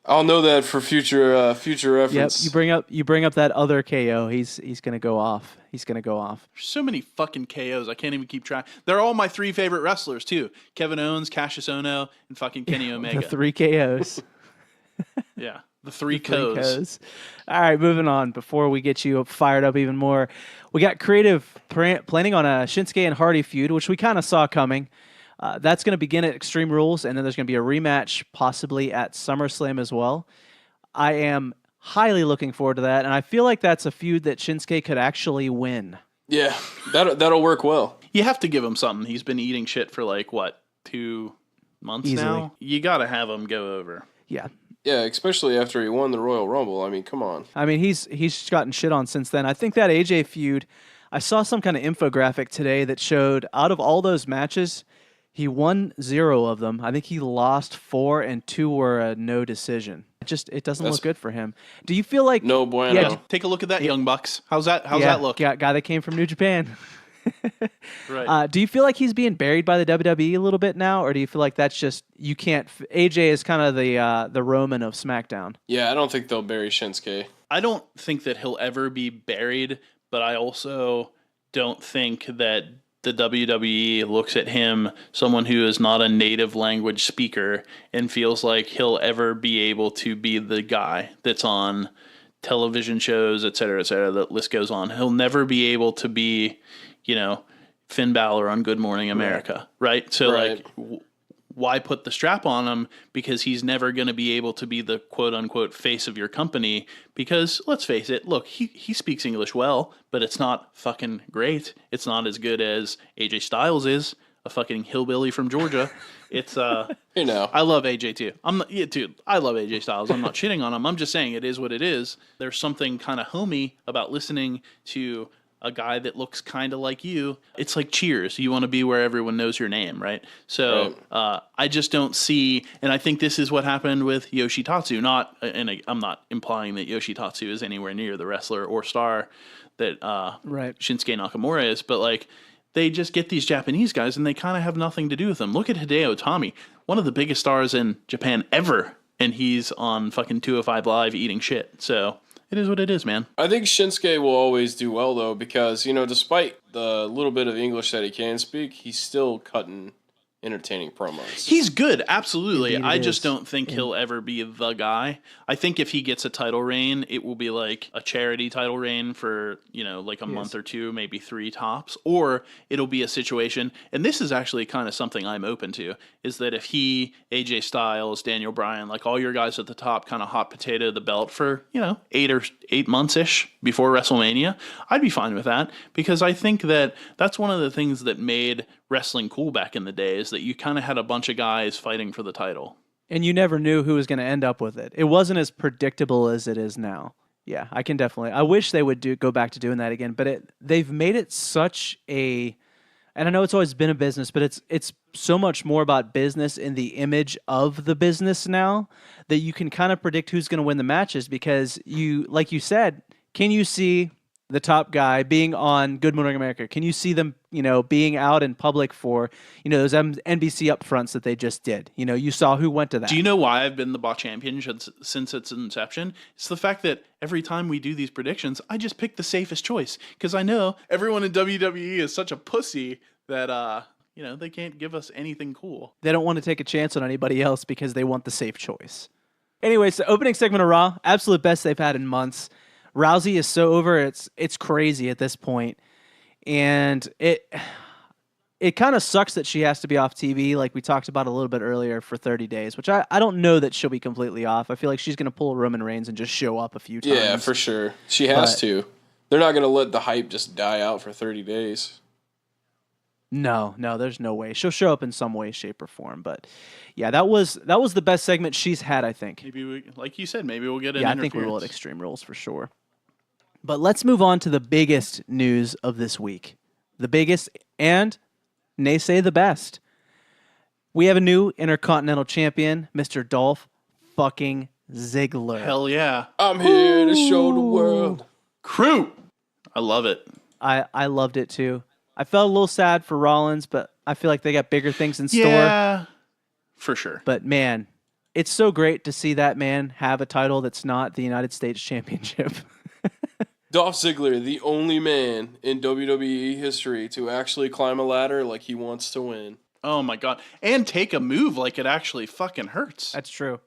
I'll know that for future reference. Yep, you bring up that other KO. He's gonna go off. He's gonna go off. There's so many fucking KOs. I can't even keep track. They're all my 3 favorite wrestlers too: Kevin Owens, Cassius Ohno, and fucking Kenny Omega. The 3 KOs. Yeah, the 3 KOs. All right, moving on. Before we get you fired up even more, we got creative planning on a Shinsuke and Hardy feud, which we kind of saw coming. That's going to begin at Extreme Rules, and then there's going to be a rematch possibly at SummerSlam as well. I am highly looking forward to that, and I feel like that's a feud that Shinsuke could actually win. Yeah, that'll work well. You have to give him something. He's been eating shit for 2 months Easily. now. You got to have him go over. Yeah. Yeah, especially after he won the Royal Rumble. I mean, come on. I mean, he's gotten shit on since then. I think that AJ feud, I saw some kind of infographic today that showed out of all those matches, He won 0 of them. I think he lost 4, and 2 were a no decision. It doesn't look good for him. Do you feel like no bueno? Yeah, Take a look at that, Young Bucks. How's that look? Guy that came from New Japan. Right. Do you feel like he's being buried by the WWE a little bit now, or do you feel like that's just you can't? AJ is kind of the Roman of SmackDown. Yeah, I don't think they'll bury Shinsuke. I don't think that he'll ever be buried, but I also don't think that the WWE looks at him, someone who is not a native language speaker, and feels like he'll ever be able to be the guy that's on television shows, et cetera, the list goes on. He'll never be able to be, Finn Balor on Good Morning America, right? So, Right. why put the strap on him? Because he's never going to be able to be the quote-unquote face of your company because, let's face it, look, he speaks English well, but it's not fucking great. It's not as good as AJ Styles is, a fucking hillbilly from Georgia. It's, I love AJ too. I love AJ Styles. I'm not shitting on him. I'm just saying it is what it is. There's something kind of homey about listening to a guy that looks kind of like you. It's like Cheers. You want to be where everyone knows your name, right? So I just don't see, and I think this is what happened with Yoshitatsu. I'm not implying that Yoshitatsu is anywhere near the wrestler or star that Shinsuke Nakamura is, but like they just get these Japanese guys and they kind of have nothing to do with them. Look at Hideo Itami, one of the biggest stars in Japan ever, and he's on fucking 205 Live eating shit. So it is what it is, man. I think Shinsuke will always do well, though, because, despite the little bit of English that he can speak, he's still cutting entertaining promos. He's good, absolutely. Indeed I it just is. don't think he'll ever be the guy. I think if he gets a title reign, it will be like a charity title reign for, like a month or 2, maybe 3 tops. Or it'll be a situation, and this is actually kind of something I'm open to, is that if he, AJ Styles, Daniel Bryan, like all your guys at the top kind of hot potato the belt for, 8 months-ish before WrestleMania, I'd be fine with that, because I think that that's one of the things that made wrestling cool back in the day, is that you kind of had a bunch of guys fighting for the title. And you never knew who was going to end up with it. It wasn't as predictable as it is now. Yeah, I can definitely. I wish they would go back to doing that again, but they've made it such a. And I know it's always been a business, but it's so much more about business and the image of the business now that you can kind of predict who's going to win the matches, because like you said, can you see the top guy being on Good Morning America? Can you see them, being out in public for, those NBC upfronts that they just did? You saw who went to that. Do you know why I've been the bot champion since its inception? It's the fact that every time we do these predictions, I just pick the safest choice, because I know everyone in WWE is such a pussy that, they can't give us anything cool. They don't want to take a chance on anybody else because they want the safe choice. Anyways, the opening segment of Raw, absolute best they've had in months. Rousey is so over, it's crazy at this point. And it kind of sucks that she has to be off TV, like we talked about a little bit earlier, for 30 days, which I don't know that she'll be completely off. I feel like she's going to pull Roman Reigns and just show up a few times. Yeah, for sure. She has to. They're not going to let the hype just die out for 30 days. No, there's no way. She'll show up in some way, shape, or form. But yeah, that was the best segment she's had, I think. Maybe like you said, maybe we'll get an I think we will at Extreme Rules for sure. But let's move on to the biggest news of this week. The biggest and, nay say, the best. We have a new Intercontinental Champion, Mr. Dolph fucking Ziggler. Hell yeah. I'm here to show the world. Crew. I love it. I loved it too. I felt a little sad for Rollins, but I feel like they got bigger things in store. Yeah, for sure. But man, it's so great to see that man have a title that's not the United States Championship. Dolph Ziggler, the only man in WWE history to actually climb a ladder like he wants to win. Oh my God. And take a move like it actually fucking hurts. That's true.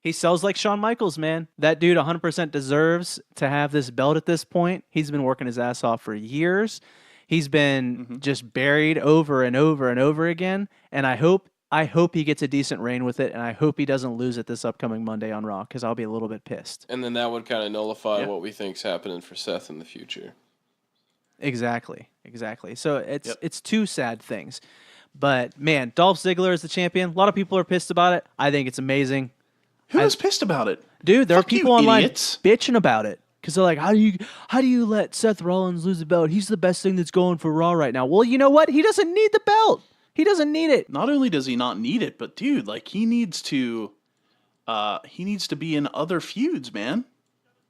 He sells like Shawn Michaels, man. That dude 100% deserves to have this belt at this point. He's been working his ass off for years. He's been just buried over and over and over again. And I hope he gets a decent reign with it, and I hope he doesn't lose it this upcoming Monday on Raw, because I'll be a little bit pissed. And then that would kind of nullify what we think's happening for Seth in the future. Exactly. So it's two sad things. But, man, Dolph Ziggler is the champion. A lot of people are pissed about it. I think it's amazing. Who's pissed about it? Dude, there Fuck are people you, online idiots. bitching about it. Because they're like, how do you let Seth Rollins lose the belt? He's the best thing that's going for Raw right now. Well, you know what? He doesn't need the belt. He doesn't need it. Not only does he not need it, but dude, like he needs to be in other feuds, man.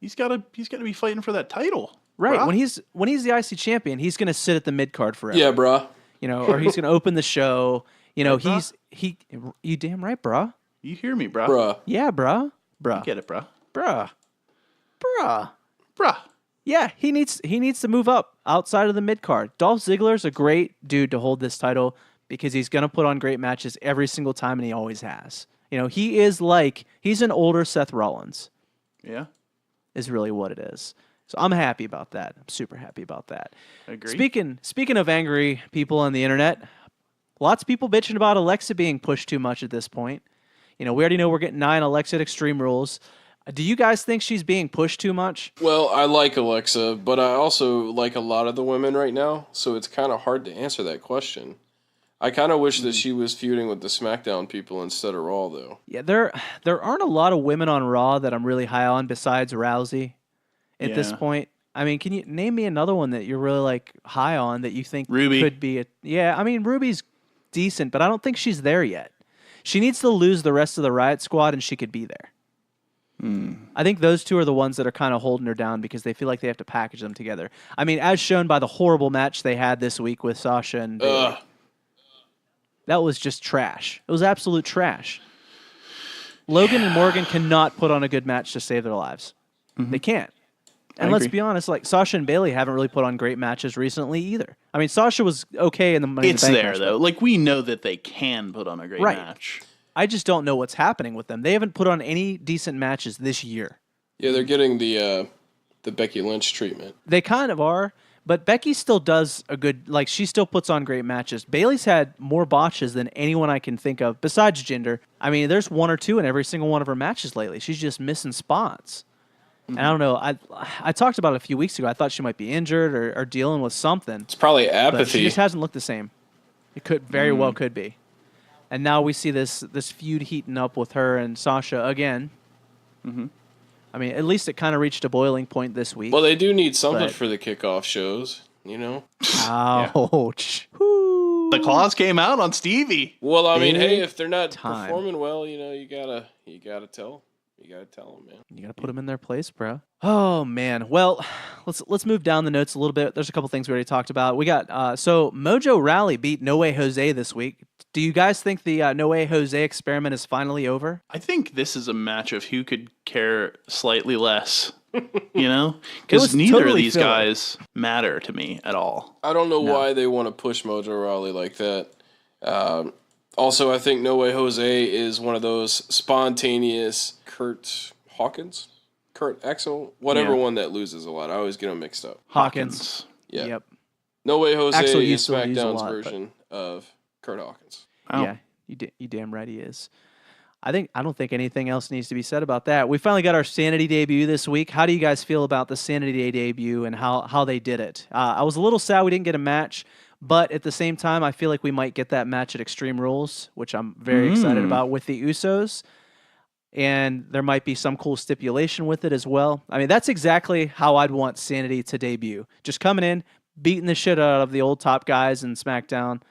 He's got to be fighting for that title. Right. Bruh. When he's the IC champion, he's going to sit at the mid card forever. Yeah, bruh. You know, or he's going to open the show. You know, you damn right, bruh. You hear me, bruh? Bruh. Yeah, bruh. Bruh. You get it, bruh. Bruh. Bruh. Bruh. Yeah, he needs to move up outside of the mid card. Dolph Ziggler's a great dude to hold this title because he's going to put on great matches every single time, and he always has. You know, he's an older Seth Rollins. Yeah. Is really what it is. So I'm happy about that. I'm super happy about that. Agreed. Speaking of angry people on the internet, lots of people bitching about Alexa being pushed too much at this point. You know, we already know we're getting 9 Alexa at Extreme Rules. Do you guys think she's being pushed too much? Well, I like Alexa, but I also like a lot of the women right now, so it's kind of hard to answer that question. I kind of wish that she was feuding with the SmackDown people instead of Raw, though. Yeah, there aren't a lot of women on Raw that I'm really high on besides Rousey at this point. I mean, can you name me another one that you're really like high on that you think Ruby could be I mean, Ruby's decent, but I don't think she's there yet. She needs to lose the rest of the Riot Squad and she could be there. I think those two are the ones that are kind of holding her down because they feel like they have to package them together. I mean, as shown by the horrible match they had this week with Sasha and Bayley. That was just trash. It was absolute trash. Logan and Morgan cannot put on a good match to save their lives. They can't. And let's be honest, like Sasha and Bayley haven't really put on great matches recently either. I mean, Sasha was okay in the Money in the Bank there match, though. Like we know that they can put on a great match. I just don't know what's happening with them. They haven't put on any decent matches this year. Yeah, they're getting the Becky Lynch treatment. They kind of are, but Becky still does a good, like she still puts on great matches. Bayley's had more botches than anyone I can think of besides Jinder. I mean, there's 1 or 2 in every single one of her matches lately. She's just missing spots. And I don't know. I talked about it a few weeks ago. I thought she might be injured or dealing with something. It's probably apathy. But she just hasn't looked the same. It could very well could be. And now we see this feud heating up with her and Sasha again. I mean, at least it kind of reached a boiling point this week. Well, they do need something for the kickoff shows, you know? Ouch. The claws came out on Stevie. Well, I mean, hey, if they're not performing well, you know, you gotta tell. You gotta tell them, man. You gotta put them in their place, bro. Oh man. Well, let's move down the notes a little bit. There's a couple things we already talked about. We got so Mojo Rawley beat No Way Jose this week. Do you guys think the No Way Jose experiment is finally over? I think this is a match of who could care slightly less. You know, because neither of these guys matter to me at all. I don't know why they want to push Mojo Rawley like that. Also, I think No Way Jose is one of those spontaneous Kurt Axel, whatever one that loses a lot. I always get them mixed up. Hawkins. Yeah. Yep. No Way Jose Axel is used to use a SmackDown's lot, version of Kurt Hawkins. Oh. Yeah, you damn right he is. I don't think anything else needs to be said about that. We finally got our Sanity debut this week. How do you guys feel about the Sanity Day debut and how they did it? I was a little sad we didn't get a match, but at the same time, I feel like we might get that match at Extreme Rules, which I'm very excited about with the Usos. And there might be some cool stipulation with it as well. I mean, that's exactly how I'd want Sanity to debut. Just coming in, beating the shit out of the old top guys in SmackDown,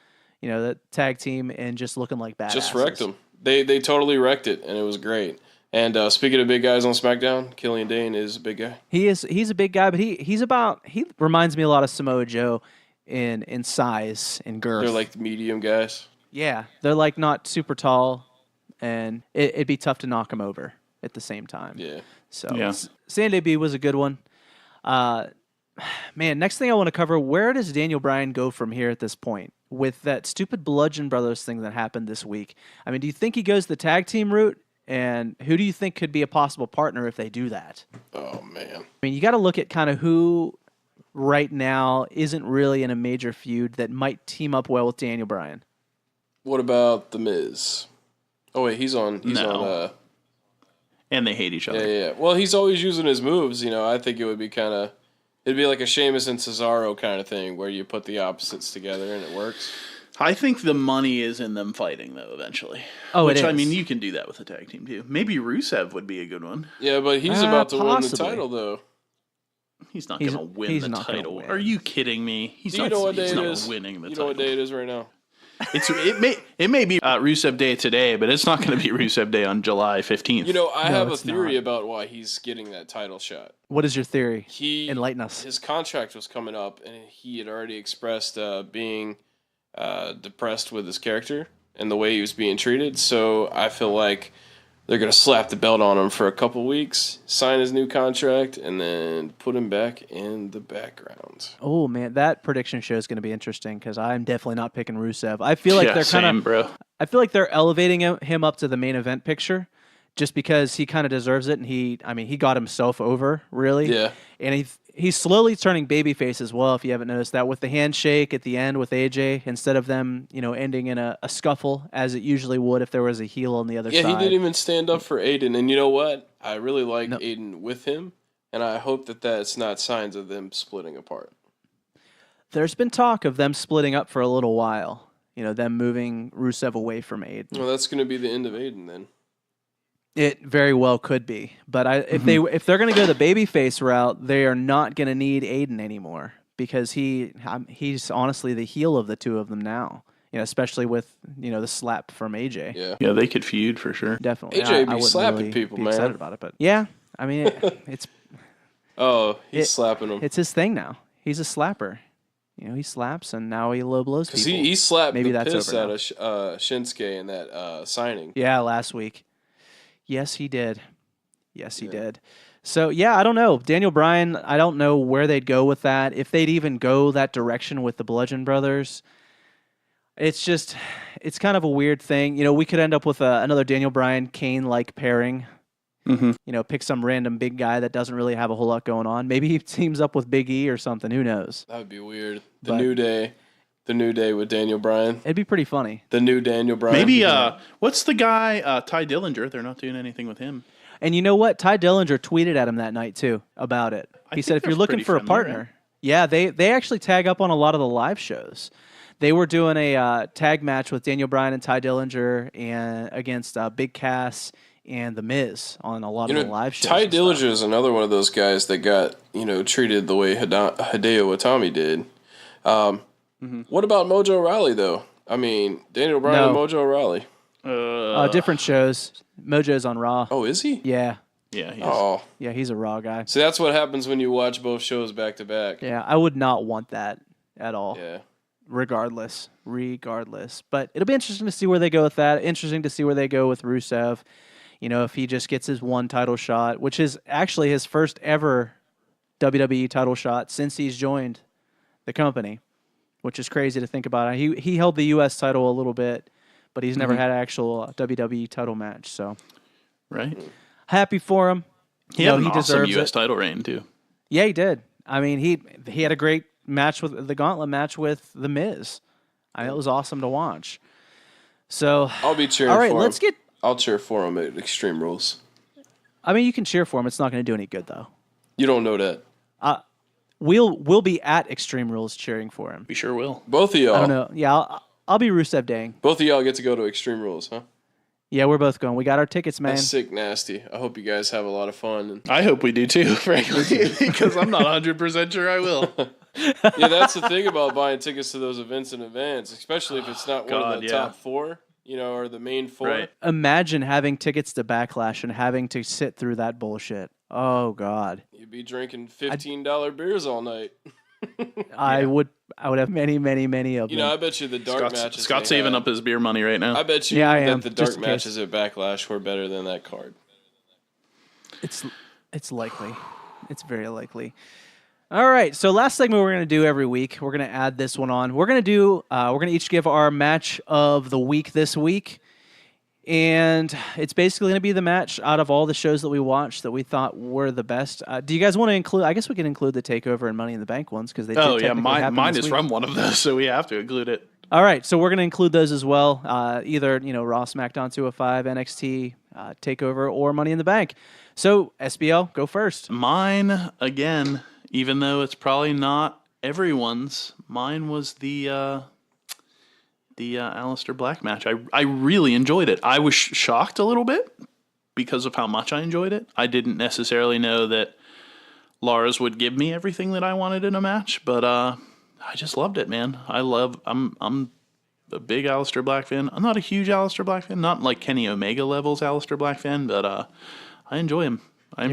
you know, the tag team, and just looking like badasses. Just wrecked them. They totally wrecked it, and it was great. And speaking of big guys on SmackDown, Killian Dane is a big guy. He's a big guy, but he reminds me a lot of Samoa Joe in size and girth. They're like the medium guys. Yeah, they're like not super tall, and it'd be tough to knock them over at the same time. Yeah. So Yeah. Sanity debut was a good one. Man, next thing I want to cover, where does Daniel Bryan go from here at this point with that stupid Bludgeon Brothers thing that happened this week? I mean, do you think he goes the tag team route? And who do you think could be a possible partner if they do that? Oh, man. I mean, you got to look at kind of who right now isn't really in a major feud that might team up well with Daniel Bryan. What about The Miz? Oh, wait, he's on... And they hate each other. Yeah. Well, he's always using his moves, you know. I think it would be kind of... It'd be like a Sheamus and Cesaro kind of thing where you put the opposites together and it works. I think the money is in them fighting, though, eventually. Oh, Which, it is. I mean, you can do that with a tag team, too. Maybe Rusev would be a good one. Yeah, but he's about to win the possibly. title, though. He's not going to win the not gonna title. win. Are you kidding me? He's Do you not, know what day he's it not is? winning the You title. know what day it is right now? It may be Rusev Day today, but it's not going to be Rusev Day on July 15th. You know, I have a it's theory not. about why he's getting that title shot. What is your theory? Enlighten us. His contract was coming up, and he had already expressed being depressed with his character and the way he was being treated. So I feel like they're going to slap the belt on him for a couple weeks, sign his new contract, and then put him back in the background. Oh man, that prediction show is going to be interesting because I'm definitely not picking Rusev. I feel like they're kind of, bro. I feel like they're elevating him up to the main event picture, just because he kind of deserves it, and he got himself over really. Yeah, and he's slowly turning babyface as well. If you haven't noticed that, with the handshake at the end with AJ, instead of them ending in a scuffle as it usually would if there was a heel on the other side. Yeah, he didn't even stand up for Aiden, and you know what? I really like Aiden with him, and I hope that that's not signs of them splitting apart. There's been talk of them splitting up for a little while. Them moving Rusev away from Aiden. Well, that's going to be the end of Aiden then. It very well could be, but if they're going to go the babyface route, they are not going to need Aiden anymore because he's honestly the heel of the two of them now. Especially with the slap from AJ. Yeah, they could feud for sure. Definitely. AJ I be slapping really people, be man. excited about it, but yeah, I mean it's. Oh, he's slapping them. It's his thing now. He's a slapper. He slaps and now he low blows people. Because he slapped Maybe the that's piss over out now. of Shinsuke in that signing. Yeah, last week. Yes, he did. Yes, he did. So, yeah, I don't know. Daniel Bryan, I don't know where they'd go with that. If they'd even go that direction with the Bludgeon Brothers. It's kind of a weird thing. We could end up with another Daniel Bryan, Kane-like pairing. Mm-hmm. Pick some random big guy that doesn't really have a whole lot going on. Maybe he teams up with Big E or something. Who knows? That would be weird. The New Day with Daniel Bryan. It'd be pretty funny. The new Daniel Bryan. Maybe, what's the guy, Ty Dillinger? They're not doing anything with him. And you know what? Ty Dillinger tweeted at him that night, too, about it. He said, if you're looking for a partner. Right? Yeah, they actually tag up on a lot of the live shows. They were doing a tag match with Daniel Bryan and Ty Dillinger and against Big Cass and The Miz on a lot of the live shows. Ty Dillinger is another one of those guys that got, treated the way Hideo Itami did. What about Mojo Rawley, though? I mean, Daniel Bryan and Mojo Rawley. Different shows. Mojo's on Raw. Oh, is he? Yeah. Yeah, he is. Oh. Yeah, he's a Raw guy. So that's what happens when you watch both shows back to back. Yeah, I would not want that at all. Yeah. Regardless. But it'll be interesting to see where they go with that. Interesting to see where they go with Rusev. If he just gets his one title shot, which is actually his first ever WWE title shot since he's joined the company, which is crazy to think about. He held the U.S. title a little bit, but he's never had an actual WWE title match. So, right, happy for him. He had an he awesome deserves U.S. it. title reign too. Yeah, he did. I mean, he had a great match with the Gauntlet match with The Miz. It was awesome to watch. So I'll be cheering. All right, for let's him. get. I'll cheer for him at Extreme Rules. I mean, you can cheer for him. It's not going to do any good, though. You don't know that. We'll be at Extreme Rules cheering for him. We sure will. Both of y'all. I don't know. Yeah, I'll be Rusev Dang. Both of y'all get to go to Extreme Rules, huh? Yeah, we're both going. We got our tickets, man. That's sick nasty. I hope you guys have a lot of fun. I hope we do too, frankly, because I'm not 100% sure I will. Yeah, that's the thing about buying tickets to those events in advance, especially if it's not one of the top four, or the main four. Right. Imagine having tickets to Backlash and having to sit through that bullshit. Oh, God. You'd be drinking $15 beers all night. I would have many, many, many of them. I bet you the dark matches. Scott's saving up his beer money right now. I bet you I am, that the just dark in matches at Backlash were better than that card. It's likely. It's very likely. All right, so last segment we're going to do every week. We're going to add this one on. We're going to each give our match of the week this week. And it's basically going to be the match out of all the shows that we watched that we thought were the best. Do you guys want to include? I guess we can include the Takeover and Money in the Bank ones because they. Mine is from one of those, so we have to include it. All right, so we're going to include those as well. Either Raw, SmackDown 205, NXT Takeover, or Money in the Bank. So SBL, go first. Mine again, even though it's probably not everyone's. Mine was the Aleister Black match. I really enjoyed it. I was shocked a little bit because of how much I enjoyed it. I didn't necessarily know that Lars would give me everything that I wanted in a match, but I just loved it, man. I'm a big Aleister Black fan. I'm not a huge Aleister Black fan, not like Kenny Omega levels Aleister Black fan, but I enjoy him. I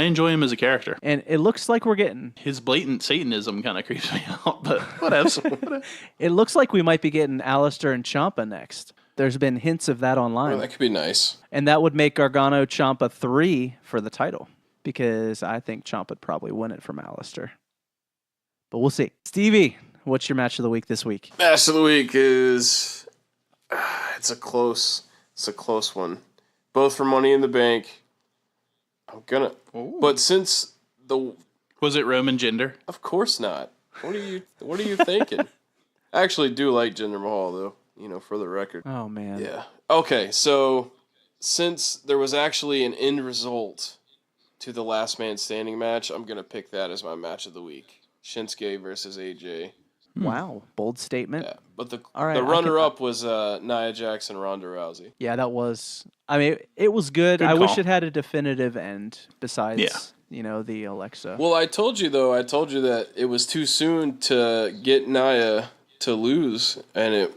enjoy him as a character. And it looks like we're getting... His blatant Satanism kind of creeps me out, but whatever. It looks like we might be getting Alistair and Ciampa next. There's been hints of that online. Oh, that could be nice. And that would make Gargano Ciampa 3 for the title, because I think Ciampa would probably win it from Alistair. But we'll see. Stevie, what's your match of the week this week? Match of the week is it's a close one. Both for Money in the Bank. But since was it Roman Jinder? Of course not. What are you thinking? I actually do like Jinder Mahal though, for the record. Oh man. Yeah. Okay, so since there was actually an end result to the last man standing match, I'm gonna pick that as my match of the week. Shinsuke versus AJ. Wow, bold statement. Yeah, but the right, runner-up was Nia Jax and Ronda Rousey. Yeah, that was... I mean, it was good. I wish it had a definitive end besides, the Alexa. Well, I told you that it was too soon to get Nia to lose, and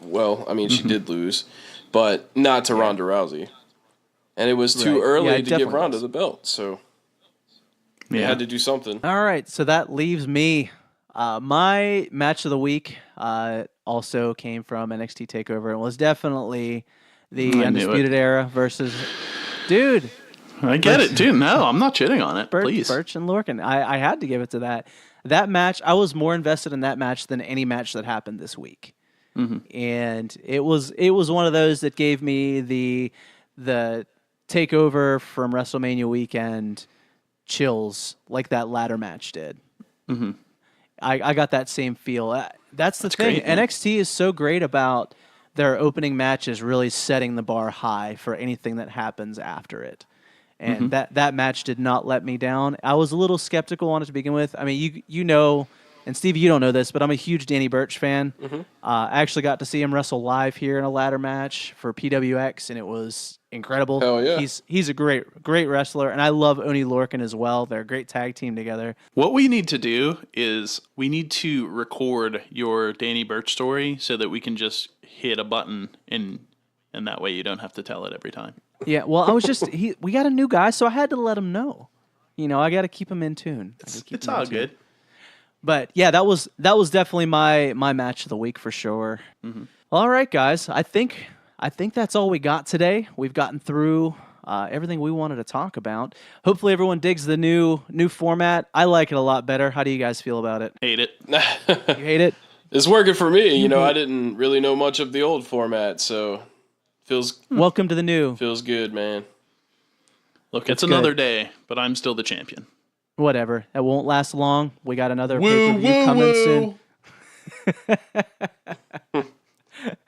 she did lose, but not to Ronda Rousey. And it was too early to give Ronda the belt, so they had to do something. All right, so that leaves me... my match of the week also came from NXT Takeover and was definitely the Undisputed Era versus... Dude. I get it, dude. No, I'm not shitting on it, please. Birch and Lorcan. I had to give it to that. That match, I was more invested in that match than any match that happened this week. Mm-hmm. And it was one of those that gave me the Takeover from WrestleMania weekend chills like that ladder match did. Mm-hmm. I got that same feel. That's the thing. Great, NXT is so great about their opening matches really setting the bar high for anything that happens after it. And that match did not let me down. I was a little skeptical on it to begin with. I mean, and Stevie, you don't know this, but I'm a huge Danny Burch fan. Mm-hmm. I actually got to see him wrestle live here in a ladder match for PWX, and it was incredible. Hell yeah. He's a great wrestler, and I love Oni Lorcan as well. They're a great tag team together. What we need to do is we need to record your Danny Burch story so that we can just hit a button, and that way you don't have to tell it every time. Yeah, well, I was just we got a new guy, so I had to let him know. I got to keep him in tune. It's all good. But yeah, that was definitely my match of the week for sure. Mm-hmm. All right, guys, I think that's all we got today. We've gotten through everything we wanted to talk about. Hopefully, everyone digs the new format. I like it a lot better. How do you guys feel about it? Hate it. You hate it? It's working for me. I didn't really know much of the old format, so feels. Welcome to the new. Feels good, man. Look, it's another day, but I'm still the champion. Whatever. That won't last long. We got another pay-per-view coming soon.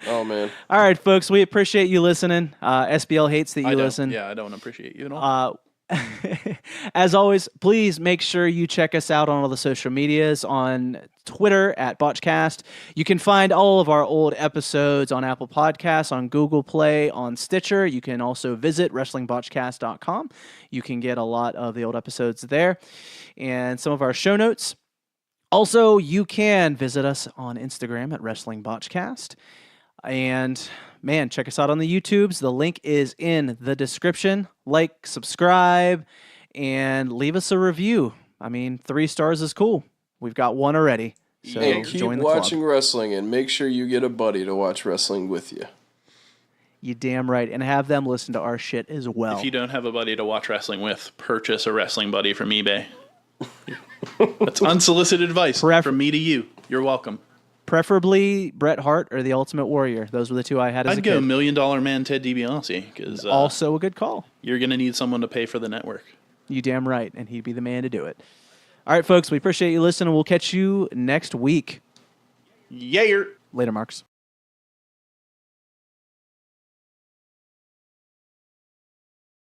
Oh, man. All right, folks. We appreciate you listening. SBL hates that you listen. Yeah, I don't appreciate you at all. As always, please make sure you check us out on all the social medias, on Twitter at Botchcast. You can find all of our old episodes on Apple Podcasts, on Google Play, on Stitcher. You can also visit wrestlingbotchcast.com. You can get a lot of the old episodes there and some of our show notes. Also, you can visit us on Instagram at wrestlingbotchcast. And man, check us out on the YouTubes. The link is in the description. Like, subscribe, and leave us a review. I mean, 3 stars is cool. We've got 1 already. So and keep watching wrestling, and make sure you get a buddy to watch wrestling with you. You damn right. And have them listen to our shit as well. If you don't have a buddy to watch wrestling with, purchase a wrestling buddy from eBay. That's unsolicited advice from me to you. You're welcome. Preferably Bret Hart or the Ultimate Warrior. Those were the 2 I had as a kid. I'd go $1 Million Man Ted DiBiase, because also a good call. You're going to need someone to pay for the network. You damn right, and he'd be the man to do it. All right, folks, we appreciate you listening. We'll catch you next week. Yeah. Later, Marks.